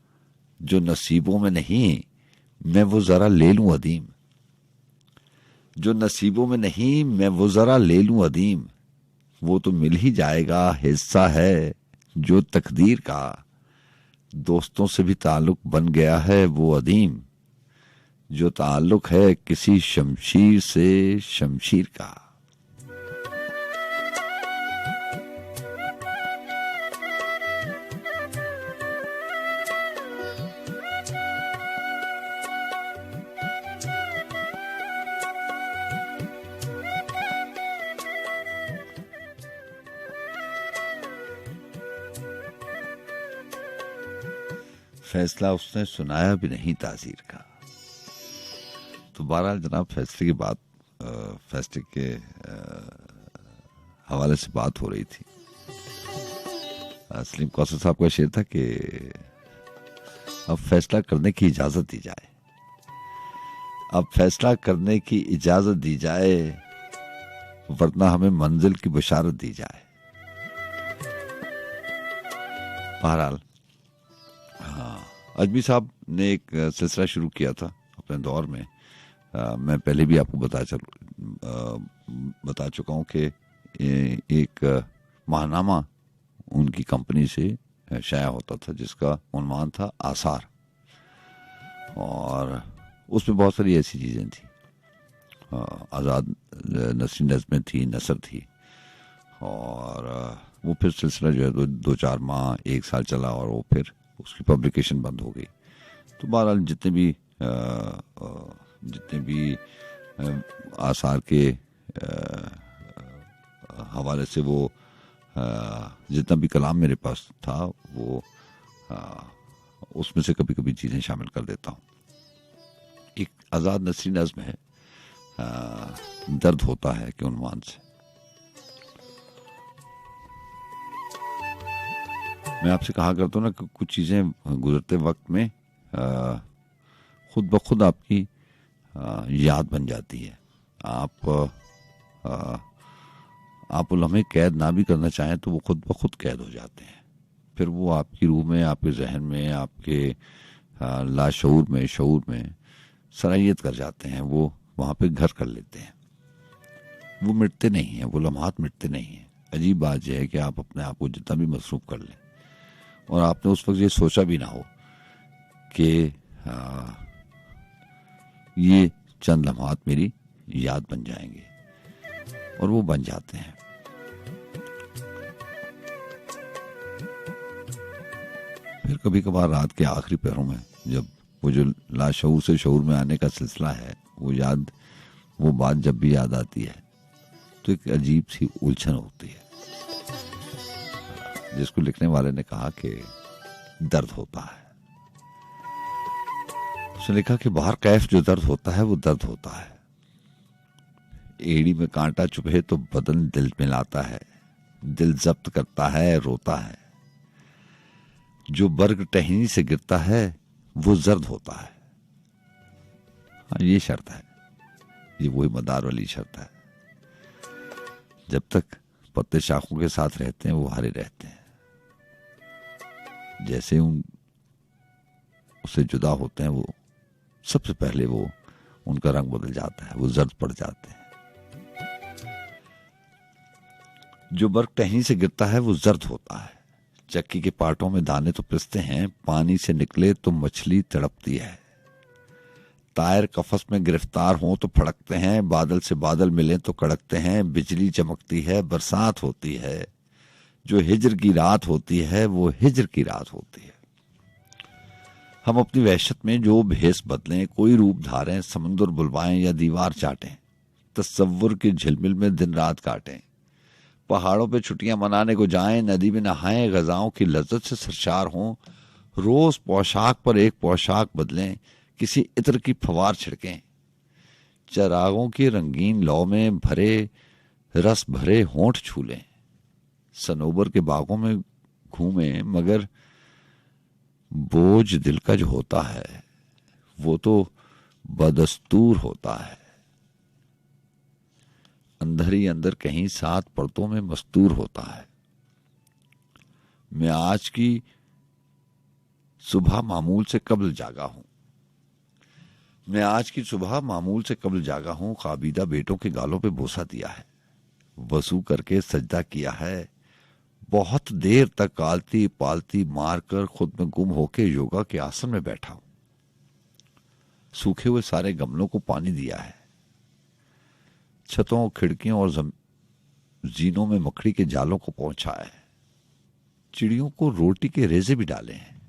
जो नसीबों में नहीं मैं वो जरा ले लूं अदीम, जो नसीबों में नहीं मैं वो जरा ले लूं अदीम, वो तो मिल ही जाएगा, हिस्सा है जो तकदीर का, दोस्तों से भी ताल्लुक बन गया है वो अदीम, जो ताल्लुक है किसी शमशीर से शमशीर का। फैसला उसने सुनाया भी नहीं तासीर का। तो बहरहाल जनाब फैसले की बात, फैसले के हवाले से बात हो रही थी। सलीम कौसर साहब का शेर था कि अब फैसला करने की इजाजत दी जाए, अब फैसला करने की इजाजत दी जाए, वरना हमें मंजिल की बशारत दी जाए। बहरहाल अजमी साहब ने एक सिलसिला शुरू किया था अपने दौर में। मैं पहले भी आपको बता चुका हूँ कि एक माहनामा उनकी कंपनी से शाया होता था जिसका उन्वान था आसार, और उसमें बहुत सारी ऐसी चीज़ें थी। आज़ाद नसरी नज़्में थी, नसर थी, और वो फिर सिलसिला जो है दो चार माह 1 साल चला और वो फिर उसकी पब्लिकेशन बंद हो गई। तो बहरहाल जितने भी आसार के हवाले से वो जितना भी कलाम मेरे पास था वो उसमें से कभी कभी चीज़ें शामिल कर देता हूँ। एक आज़ाद नसरी नज़्म है, दर्द होता है कि उन्वान से। मैं आपसे कहा करता हूँ ना कि कुछ चीज़ें गुजरते वक्त में खुद ब खुद आपकी याद बन जाती है। आप लम्हे कैद ना भी करना चाहें तो वो खुद ब खुद कैद हो जाते हैं। फिर वो आपकी रूह में, आपके जहन में, आपके लाशऊर में, शऊर में सराहियत कर जाते हैं, वो वहाँ पे घर कर लेते हैं। वो मिटते नहीं हैं, वो लम्हात मिटते नहीं हैं। अजीब बात यह है कि आप अपने आप को जितना भी मसरूफ़ कर लें और आपने उस वक्त ये सोचा भी ना हो कि ये चंद लम्हात मेरी याद बन जाएंगे, और वो बन जाते हैं। फिर कभी कभार रात के आखिरी पहरों में जब वो जो लाशऊर से शऊर में आने का सिलसिला है, वो बात जब भी याद आती है तो एक अजीब सी उलझन होती है, जिसको लिखने वाले ने कहा कि दर्द होता है। उसने लिखा कि बाहर कैफ जो दर्द होता है वो दर्द होता है, एड़ी में कांटा चुभे तो बदन दिल में लाता है, दिल जब्त करता है, रोता है, जो बर्ग टहनी से गिरता है वो जर्द होता है। हाँ, ये शर्त है, ये वही मदार वाली शर्त है। जब तक पत्ते शाखों के साथ रहते हैं वो हरे रहते हैं, जैसे उससे जुदा होते हैं वो सबसे पहले वो उनका रंग बदल जाता है, वो जर्द पड़ जाते हैं। जो बर्फ टहनी से गिरता है वो जर्द होता है, चक्की के पाटों में दाने तो पिसते हैं, पानी से निकले तो मछली तड़पती है, तायर कफस में गिरफ्तार हों तो फड़कते हैं, बादल से बादल मिले तो कड़कते हैं, बिजली चमकती है, बरसात होती है, जो हिजर की रात होती है वो हिजर की रात होती है। हम अपनी वहशत में जो भेस बदलें, कोई रूप धारें, समुंदर बुलवाएं या दीवार चाटें, तसव्वुर के झिलमिल में दिन रात काटें, पहाड़ों पे छुट्टियां मनाने को जाएं, नदी में नहाएं, गजाओं की लज्जत से सरशार हों, रोज पोशाक पर एक पोशाक बदलें, किसी इत्र की फवार छिड़कें, चरागों की रंगीन लौ में भरे रस भरे होंठ छू लें, सनोबर के बागों में घूमें, मगर बोझ दिल का जो होता है वो तो बदस्तूर होता है, अंदर ही अंदर कहीं 7 पर्दों में मस्तूर होता है। मैं आज की सुबह मामूल से कब्ल जागा हूं, मैं आज की सुबह मामूल से कबल जागा हूं, काबीदा बेटों के गालों पे बोसा दिया है, वसू करके सजदा किया है, बहुत देर तक आलती पालती मारकर खुद में गुम होके योगा के आसन में बैठा हूं, सूखे हुए सारे गमलों को पानी दिया है, छतों खिड़कियों और जीनों में मकड़ी के जालों को पहुंचाया है, चिड़ियों को रोटी के रेजे भी डाले हैं,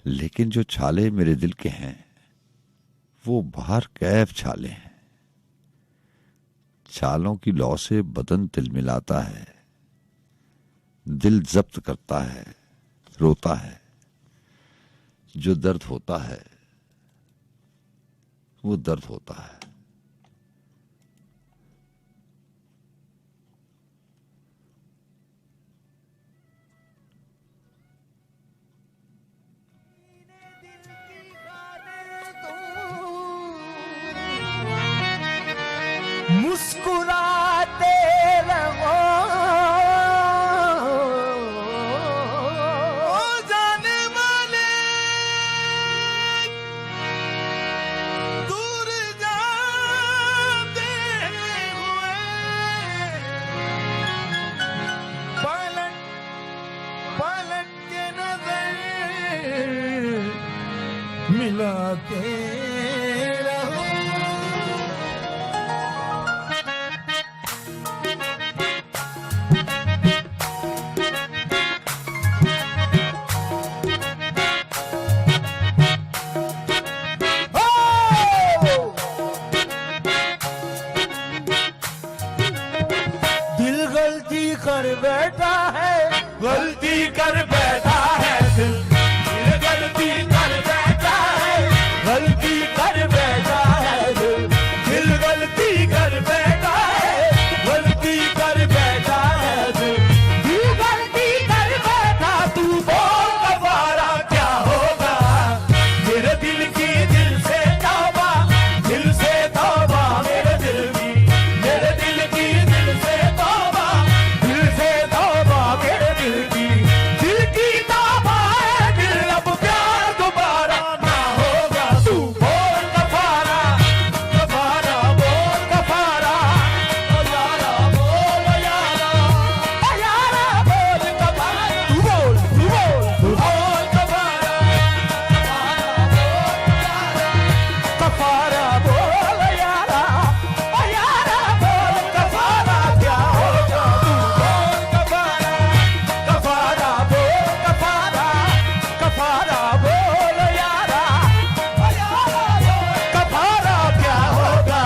लेकिन जो छाले मेरे दिल के हैं वो बाहर कैफ छाले हैं। छालों की लौ से बदन तिलमिलाता है, दिल जब्त करता है, रोता है, जो दर्द होता है वो दर्द होता है। मुस्कुराते रहो जाने वाले, दूर जाते हुए पलट पलट के नजर मिलाते रहो। कर बैठा है, गलती कर बैठा है, दिल गलती कर बैठा है, गलती कर बैठा है, दिल गलती कर बैठा है, गलती कर बैठा है, दिल गलती कर बैठा। तू बोल कफारा क्या होगा, मेरे दिल की दिल से तौबा, दिल से तौबा, मेरे दिल की, मेरे दिल की दिल से तौबा, मेरे दिल की तौबा है, दिल अब प्यार दोबारा ना होगा। तू बोल कफारा, कफारा बोल कफारा, यारा बोल यारा, यारा बोल कफारा, तू बोल तू बोल तू बोल कफारा, कफारा बोल यारा, यारा बोल कफारा क्या होगा। तू बोल कफारा, कफारा बोल कफारा, कफारा बोल यारा, यारा बोल कफारा क्या होगा।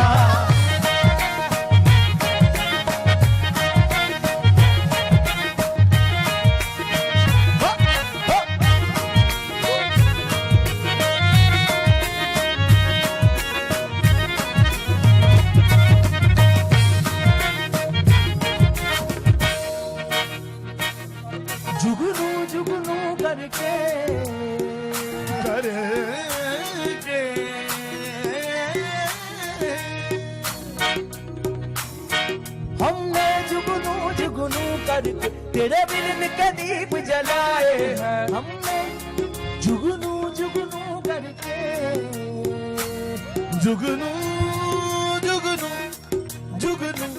जुगनू जुगनू करके करके हमने जुगनू जुगनू करके तेरे बिन के दीप जलाए हैं, हमने जुगनू जुगनू करके, जुगनू जुगनू जुगनू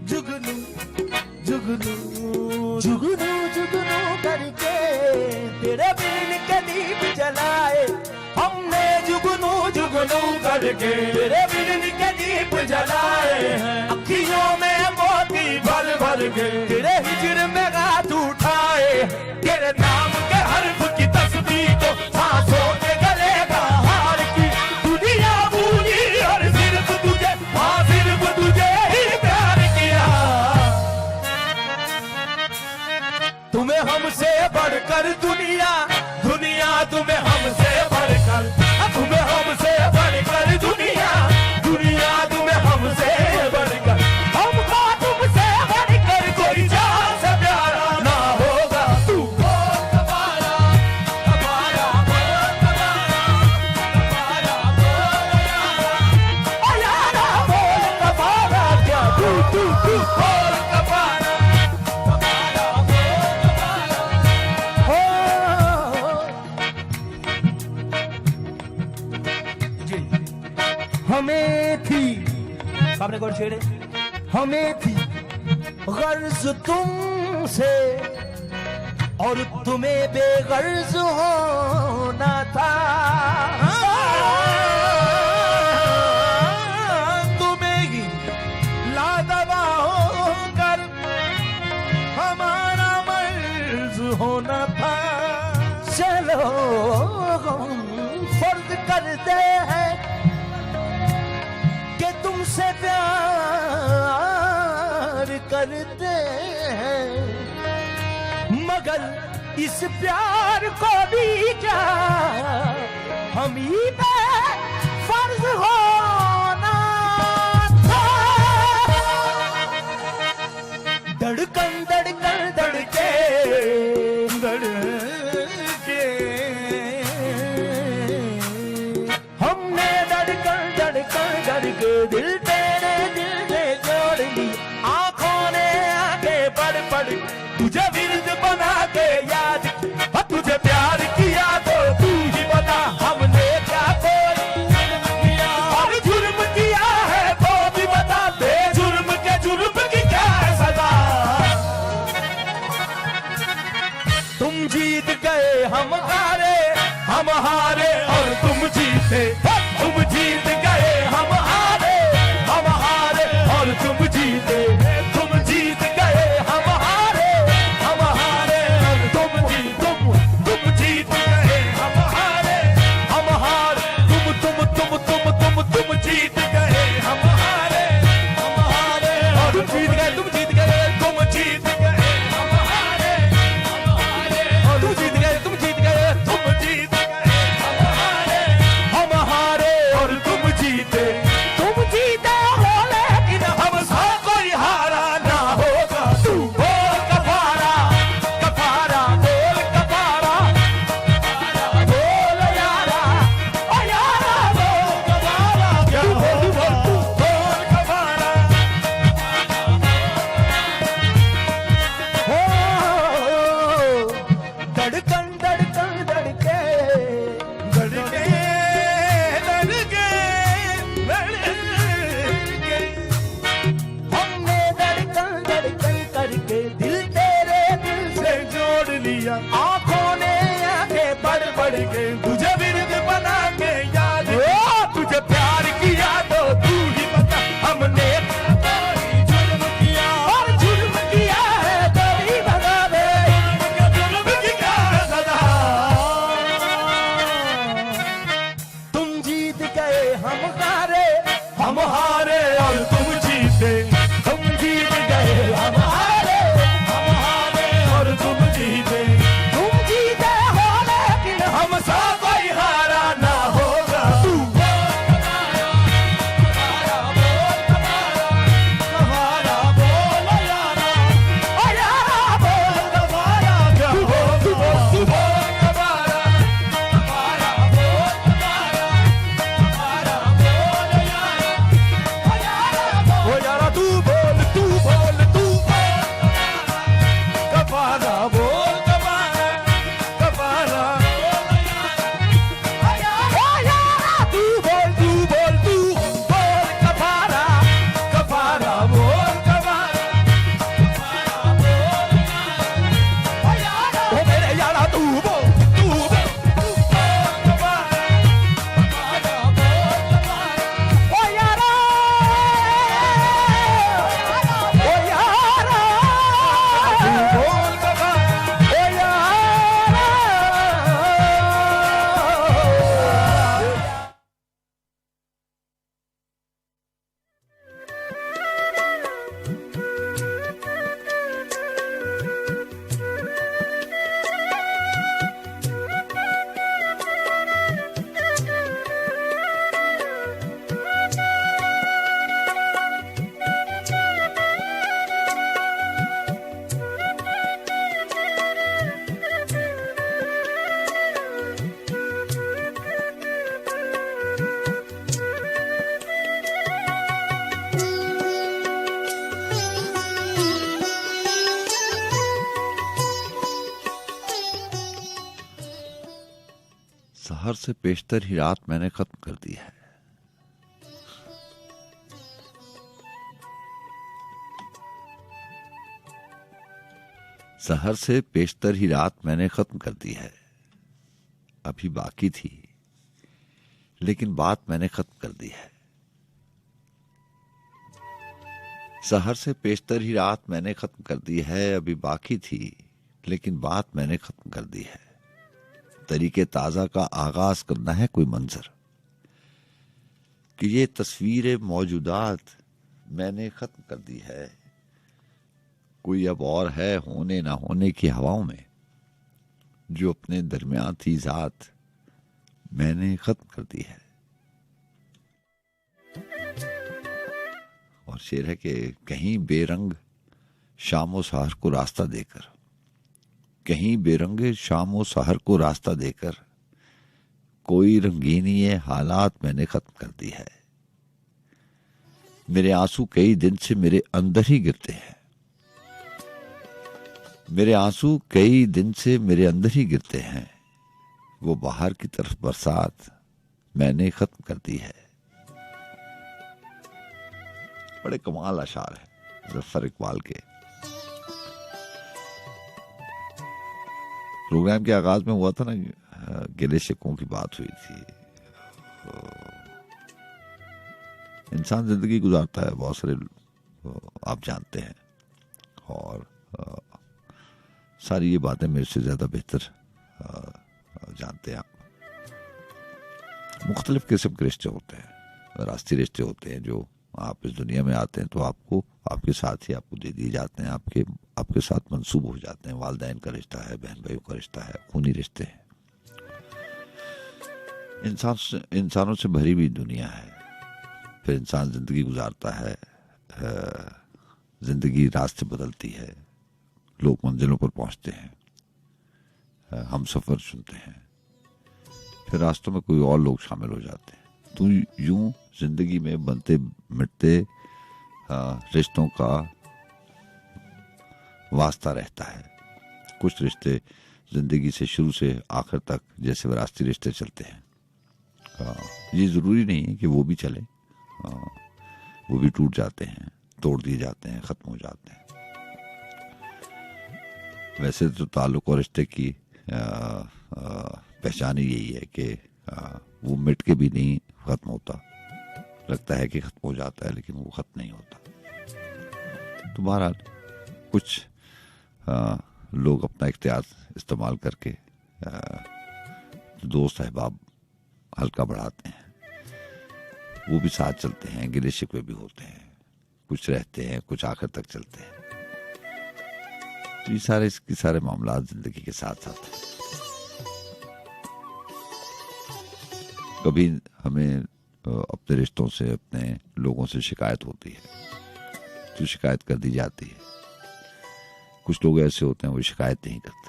जुगनू जुगनू जुगनू जुगनू करके तेरे बिन के दीप जलाए, हमने जुगनू जुगनू करके तेरे बिन के दीप जलाए हैं। अखियों में मोती भर भर के तेरे हिजर में गात उठाए, तेरे नाम के हर्फ की तस्बीह को सांसों के गले का हार की, दुनिया भूली और सिर्फ तुझे, हाँ सिर्फ तुझे ही प्यार किया। तुम्हें हमसे बढ़कर दुनिया, दुनिया तुम्हें हमसे बढ़कर, तुम्हें हमसे बढ़कर दुनिया, दुनिया तुम्हें हमसे बढ़कर, हमको तुमसे बढ़कर कोई जान से प्यारा ना होगा। तू बोल कफारा, कफारा बोल कफारा, कफारा बोल यारा, यारा बोल कफारा क्या, तू बोल कफारा, कफारा बोल कफारा। सामने कौन शेर है? हमें थी गर्ज तुमसे और तुम्हें बेगर्ज होना था, तुम्हें ही लादवा होकर हमारा मर्ज होना था। चलो हम फर्ज करते हैं कि तुमसे प्यार करते हैं, मगर इस प्यार को भी क्या हम ही पे फर्ज होना था। धड़कन धड़कन धड़के धड़के हमने धड़कन धड़कन धड़के दिल तेरे दिल से जोड़ ली, आंखों ने आगे बढ़ बढ़ तुझे विरद बना के याद, तुझे प्यार किया तो तू ही बता हमने क्या कोई किया और जुर्म किया है वो भी बता दे, जुर्म के जुर्म की क्या है सजा। तुम जीत गए हम हारे और तुम जीते, तुम जीत गए हम हारे और तुम जीते, तुम जीत गए हम हारे और तुम जीत गए हम हारे तुम जीत गए हम हारे और तुम जीत गए, तुम जीत गए, तुम जीत गए हम हारे और तुम जीत गए, तुम जीत गए, तुम जीत गए हम हारे और तुम जीते, तुम जीते हो लेकिन हमसे कोई हारा ना होगा। तू बोल कफारा कफारा बोल कफारा बोल यारा ओ यारा बोल कफारा क्या बोल बोल कफारा हो धड़कन धड़कन धड़के धड़के धड़के धड़के हमने धड़कन धड़कन करके दिल तेरे दिल से जोड़ लिया, आंखों ने आगे बढ़ बढ़ के तुझे विरद बना के याद, तुझे प्यार किया तो तू ही बता हमने कोई जुर्म किया और जुर्म किया है तो ही बता दे, जुर्म की क्या है सजा। तुम जीत गए हम हारे और तुम जीते, तुम जीत गए हम हारे और तुम जीते, तुम जीते हो लेकिन हमसे कोई हारा ना होगा। तू कफारा बोल यारा ओ यारा बोल कफारा क्या बोल तू बोल कफारा कफारा बोल कफारा बोल यारा ओ यारा तू बोल कफारा बोल कफारा कफारा ओ यारा तू बोल कफारा कफारा बोल कफारा ओ मेरे यारा तू बोल कफारा ओ यारा बोल कफारा ओ यारा। सहर से पेशतर ही रात मैंने खत्म कर दी है। सहर से पेशतर ही रात मैंने खत्म कर दी है, अभी बाकी थी लेकिन बात मैंने खत्म कर दी है। सहर से पेशतर ही रात मैंने खत्म कर दी है, अभी बाकी थी लेकिन बात मैंने खत्म कर दी है। तरीके ताजा का आगाज करना है कोई मंजर, कि ये तस्वीरें मौजूदात मैंने खत्म कर दी है। कोई अब और है होने ना होने की हवाओं में, जो अपने दरमियान थी जात मैंने खत्म कर दी है। और शेर है कि कहीं बेरंग शामो सहर को रास्ता देकर, कहीं बेरंगे शामो सहर को रास्ता देकर, कोई रंगीनी हालात मैंने खत्म कर दी है। मेरे आंसू कई दिन से मेरे अंदर ही गिरते हैं, मेरे आंसू कई दिन से मेरे अंदर ही गिरते हैं। वो बाहर की तरफ बरसात मैंने खत्म कर दी है। बड़े कमाल अशार है ज़फ़र इकबाल के। प्रोग्राम के आगाज में हुआ था ना, गिले शिकवों की बात हुई थी। इंसान जिंदगी गुजारता है, बहुत सारे आप जानते हैं, और सारी ये बातें मेरे से ज्यादा बेहतर जानते हैं आप। मुख्तलिफ किस्म के रिश्ते होते हैं, रास्ते रिश्ते होते हैं जो आप इस दुनिया में आते हैं तो आपको आपके साथ ही आपको दे दिए जाते हैं, आपके साथ मंसूब हो जाते हैं। वालिदैन का रिश्ता है, बहन भाइयों का रिश्ता है, खूनी रिश्ते हैं। इंसानों से भरी हुई दुनिया है। फिर इंसान जिंदगी गुजारता है, जिंदगी रास्ते बदलती है, लोग मंजिलों पर पहुंचते हैं, हम सफर चुनते हैं, फिर रास्तों में कोई और लोग शामिल हो जाते हैं। तो यूं जिंदगी में बनते मिटते रिश्तों का वास्ता रहता है। कुछ रिश्ते जिंदगी से शुरू से आखिर तक जैसे विरासती रिश्ते चलते हैं, ये जरूरी नहीं है कि वो भी चले, वो भी टूट जाते हैं, तोड़ दिए जाते हैं, खत्म हो जाते हैं। वैसे तो ताल्लुक और रिश्ते की पहचान ही यही है कि वो मिट के भी नहीं खत्म होता। लगता है कि खत्म हो जाता है लेकिन वो खत्म नहीं होता। तो बहरहाल कुछ लोग अपना इख्तियार इस्तेमाल करके दोस्त अहबाब हल्का बढ़ाते हैं, वो भी साथ चलते हैं, गिले शिकवे भी होते हैं, कुछ रहते हैं, कुछ आखिर तक चलते हैं। तो ये सारे मामला जिंदगी के साथ साथ हैं। कभी हमें अपने रिश्तों से, अपने लोगों से शिकायत होती है तो शिकायत कर दी जाती है। कुछ लोग ऐसे होते हैं वो शिकायत नहीं करते।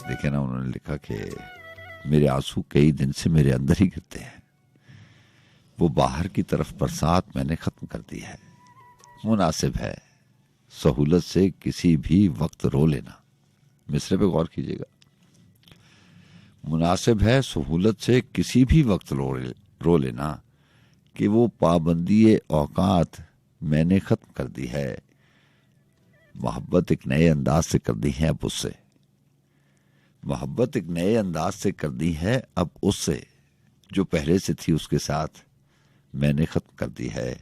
देखे ना, उन्होंने लिखा कि मेरे आंसू कई दिन से मेरे अंदर ही गिरते हैं, वो बाहर की तरफ बरसात मैंने खत्म कर दी है। मुनासिब है सहूलत से किसी भी वक्त रो लेना। मिसरे पे गौर कीजिएगा। मुनासिब है सहूलत से किसी भी वक्त रो लेना, कि वो पाबंदी औकात मैंने खत्म कर दी है। मोहब्बत एक नए अंदाज से कर दी है अब उससे, मोहब्बत एक नए अंदाज से कर दी है अब उससे, जो पहले से थी उसके साथ मैंने खत्म कर दी है।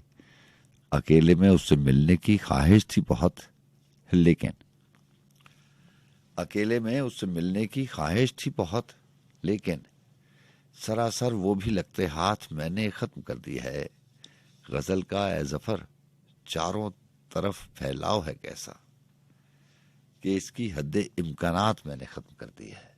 अकेले में उससे मिलने की ख्वाहिश थी बहुत, लेकिन अकेले में उससे मिलने की ख्वाहिश थी बहुत, लेकिन सरासर वो भी लगते हाथ मैंने खत्म कर दी है। गजल का ए ज़फ़र चारों तरफ फैलाव है कैसा, कि इसकी हद्दे इम्कानात मैंने खत्म कर दी है।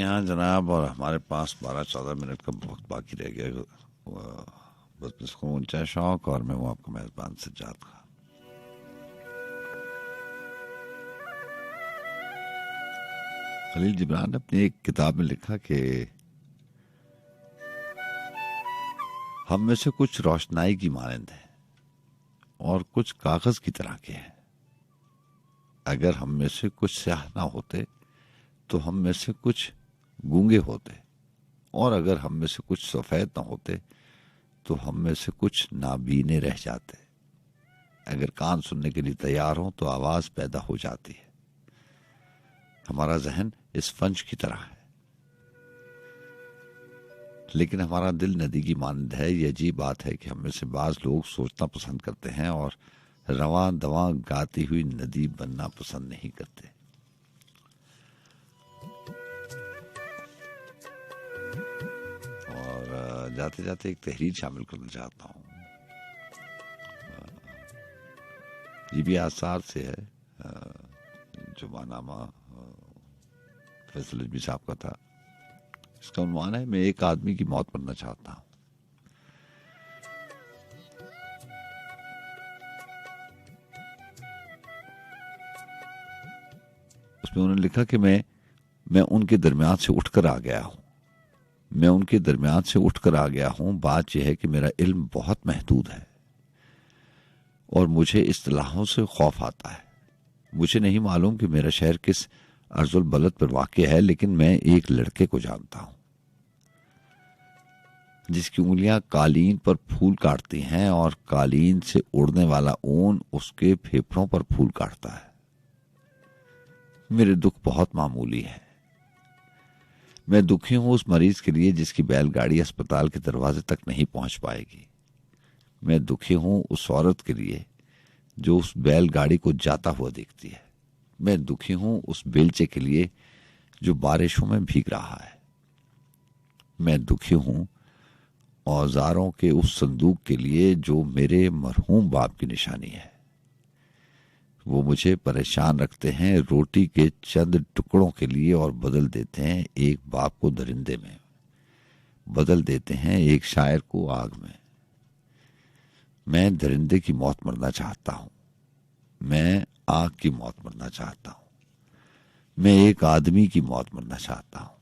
हाँ जनाब, और हमारे पास 12-14 मिनट का वक्त बाकी रह गया। बस इसको ऊंचा शौक, और मैं हूँ आपका मेजबान सज्जाद खान। खलील जिब्रान ने अपनी एक किताब में लिखा कि हम में से कुछ रोशनाई की मानंद हैं और कुछ कागज की तरह के हैं। अगर हम में से कुछ स्याह ना होते तो हम में से कुछ गूंगे होते, और अगर हम में से कुछ सफेद ना होते तो हम में से कुछ नाबीने रह जाते। अगर कान सुनने के लिए तैयार हो तो आवाज पैदा हो जाती है। हमारा जहन स्पंज की तरह है, लेकिन हमारा दिल नदी की मानंद है। ये अजीब बात है कि हम में से बाज लोग सोचना पसंद करते हैं और रवां दवां गाती हुई नदी बनना पसंद नहीं करते। और जाते जाते एक तहरीर शामिल करना चाहता हूँ। ये भी आसार से है, जुबानामा फैसल अजमी साहब का था। इसका उन्वान है, मैं एक आदमी की मौत मरना चाहता हूं। उसमें उन्होंने लिखा कि मैं उनके दरमियान से उठकर आ गया हूं। मैं उनके दरमियान से उठकर आ गया हूं। बात यह है कि मेरा इल्म बहुत महदूद है और मुझे इस्तिलाहों से खौफ आता है। मुझे नहीं मालूम कि मेरा शहर किस अर्जुल बलद पर वाक़ है, लेकिन मैं एक लड़के को जानता हूं जिसकी उंगलियां कालीन पर फूल काटती हैं और कालीन से उड़ने वाला ऊन उसके फेफड़ों पर फूल काटता है। मेरे दुख बहुत मामूली है। मैं दुखी हूं उस मरीज के लिए जिसकी बैलगाड़ी अस्पताल के दरवाजे तक नहीं पहुंच पाएगी। मैं दुखी हूं उस औरत के लिए जो उस बैलगाड़ी को जाता हुआ देखती है। मैं दुखी हूं उस बेलचे के लिए जो बारिशों में भीग रहा है। मैं दुखी हूं औजारों के उस संदूक के लिए जो मेरे मरहूम बाप की निशानी है। वो मुझे परेशान रखते हैं रोटी के चंद टुकड़ों के लिए और बदल देते हैं एक बाप को दरिंदे में, बदल देते हैं एक शायर को आग में। मैं दरिंदे की मौत मरना चाहता हूं। मैं आग की मौत मरना चाहता हूं। मैं एक आदमी की मौत मरना चाहता हूं।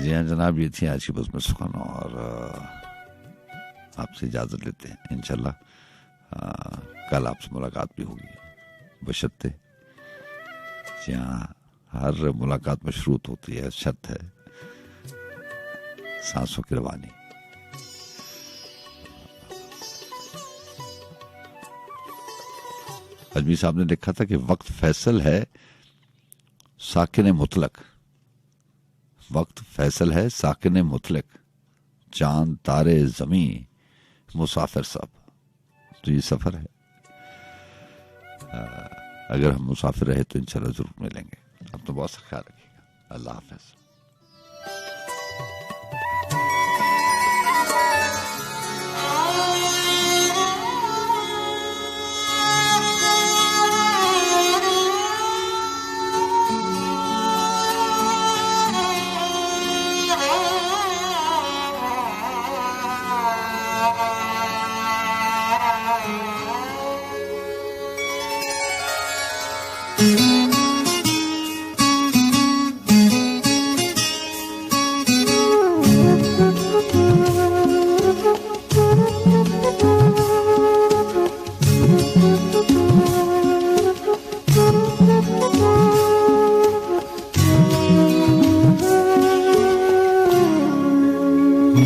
जी हाँ जनाब, ये थी आज की बज़्म सुख़न, और आपसे इजाजत लेते हैं। इंशाल्लाह कल आपसे मुलाकात भी होगी, बशर्ते जी हाँ हर मुलाकात मशरूत होती है, शर्त है सांसों की रवानी। अजमी साहब ने लिखा था कि वक्त फैसल है साकिन मुतलक, वक्त फैसल है साकिन मुतलक, चांद तारे जमी मुसाफिर सब। तो ये सफर है, अगर हम मुसाफिर रहे तो इंशाल्लाह जरूर मिलेंगे। अब तो बहुत सा ख्याल रखिएगा। अल्लाह हाफ़िज़।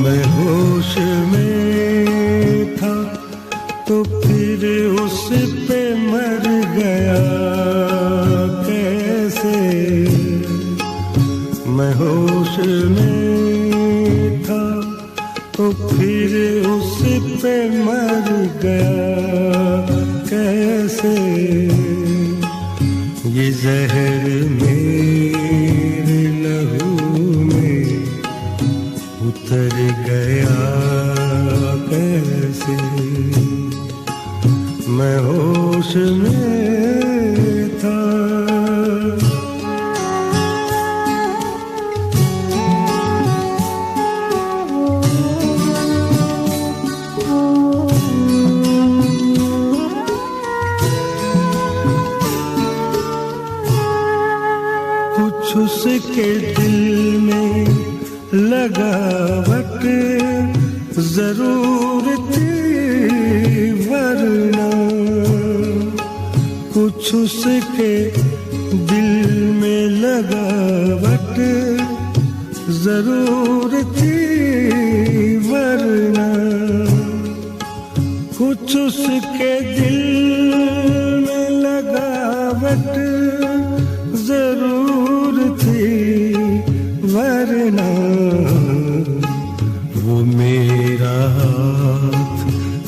मैं होश में था तो फिर उस पे मर गया कैसे। मैं होश में था तो फिर उस पे मर गया कैसे। ये जहर मेरे लहू में उतर गया कैसे। मैं होश में था। लगावट जरूर थी, वरना कुछ उसके दिल में लगावट जरूर थी, वरना कुछ उसके दिल में लगावट जरूर थी, वरना वो मेरा हाथ,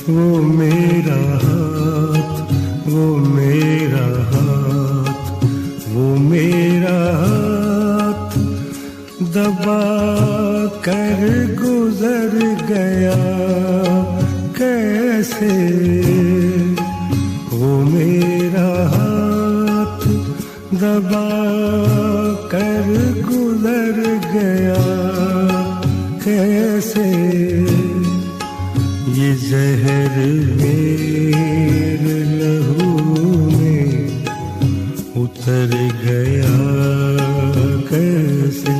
वो मेरा हाथ, वो मेरा हाथ, वो मेरा हाथ दबा कर गुजर गया कैसे, वो मेरा हाथ दबा कर गुजर गया कैसे, ये जहर मेरे लहू में उतर गया कैसे,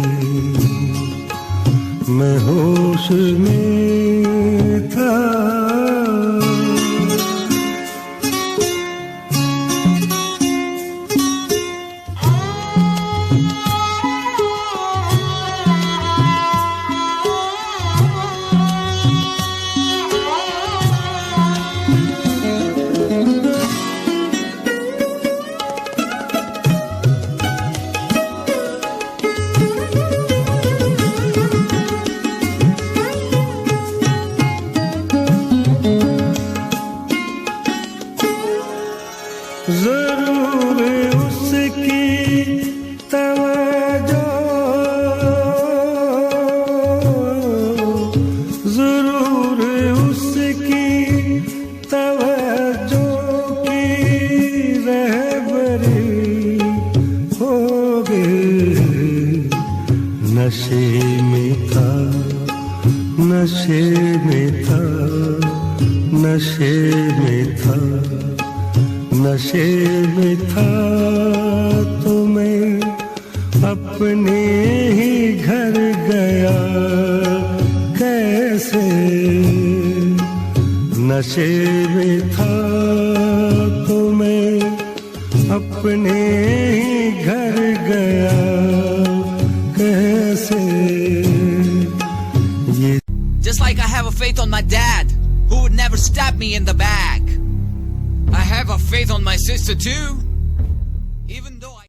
मैं होश में था। जरूर उसकी तवज्जो, जरूर उसकी तवज्जो की रहबरी हो गई, नशे में था, नशे में था, नशे में था, नशे में था तो मैं अपने ही घर गया कैसे, नशे में था तो मैं अपने ही घर गया कैसे, ये Just like I have a faith on my dad, who would never stab me in the back. I have a faith on my sister too,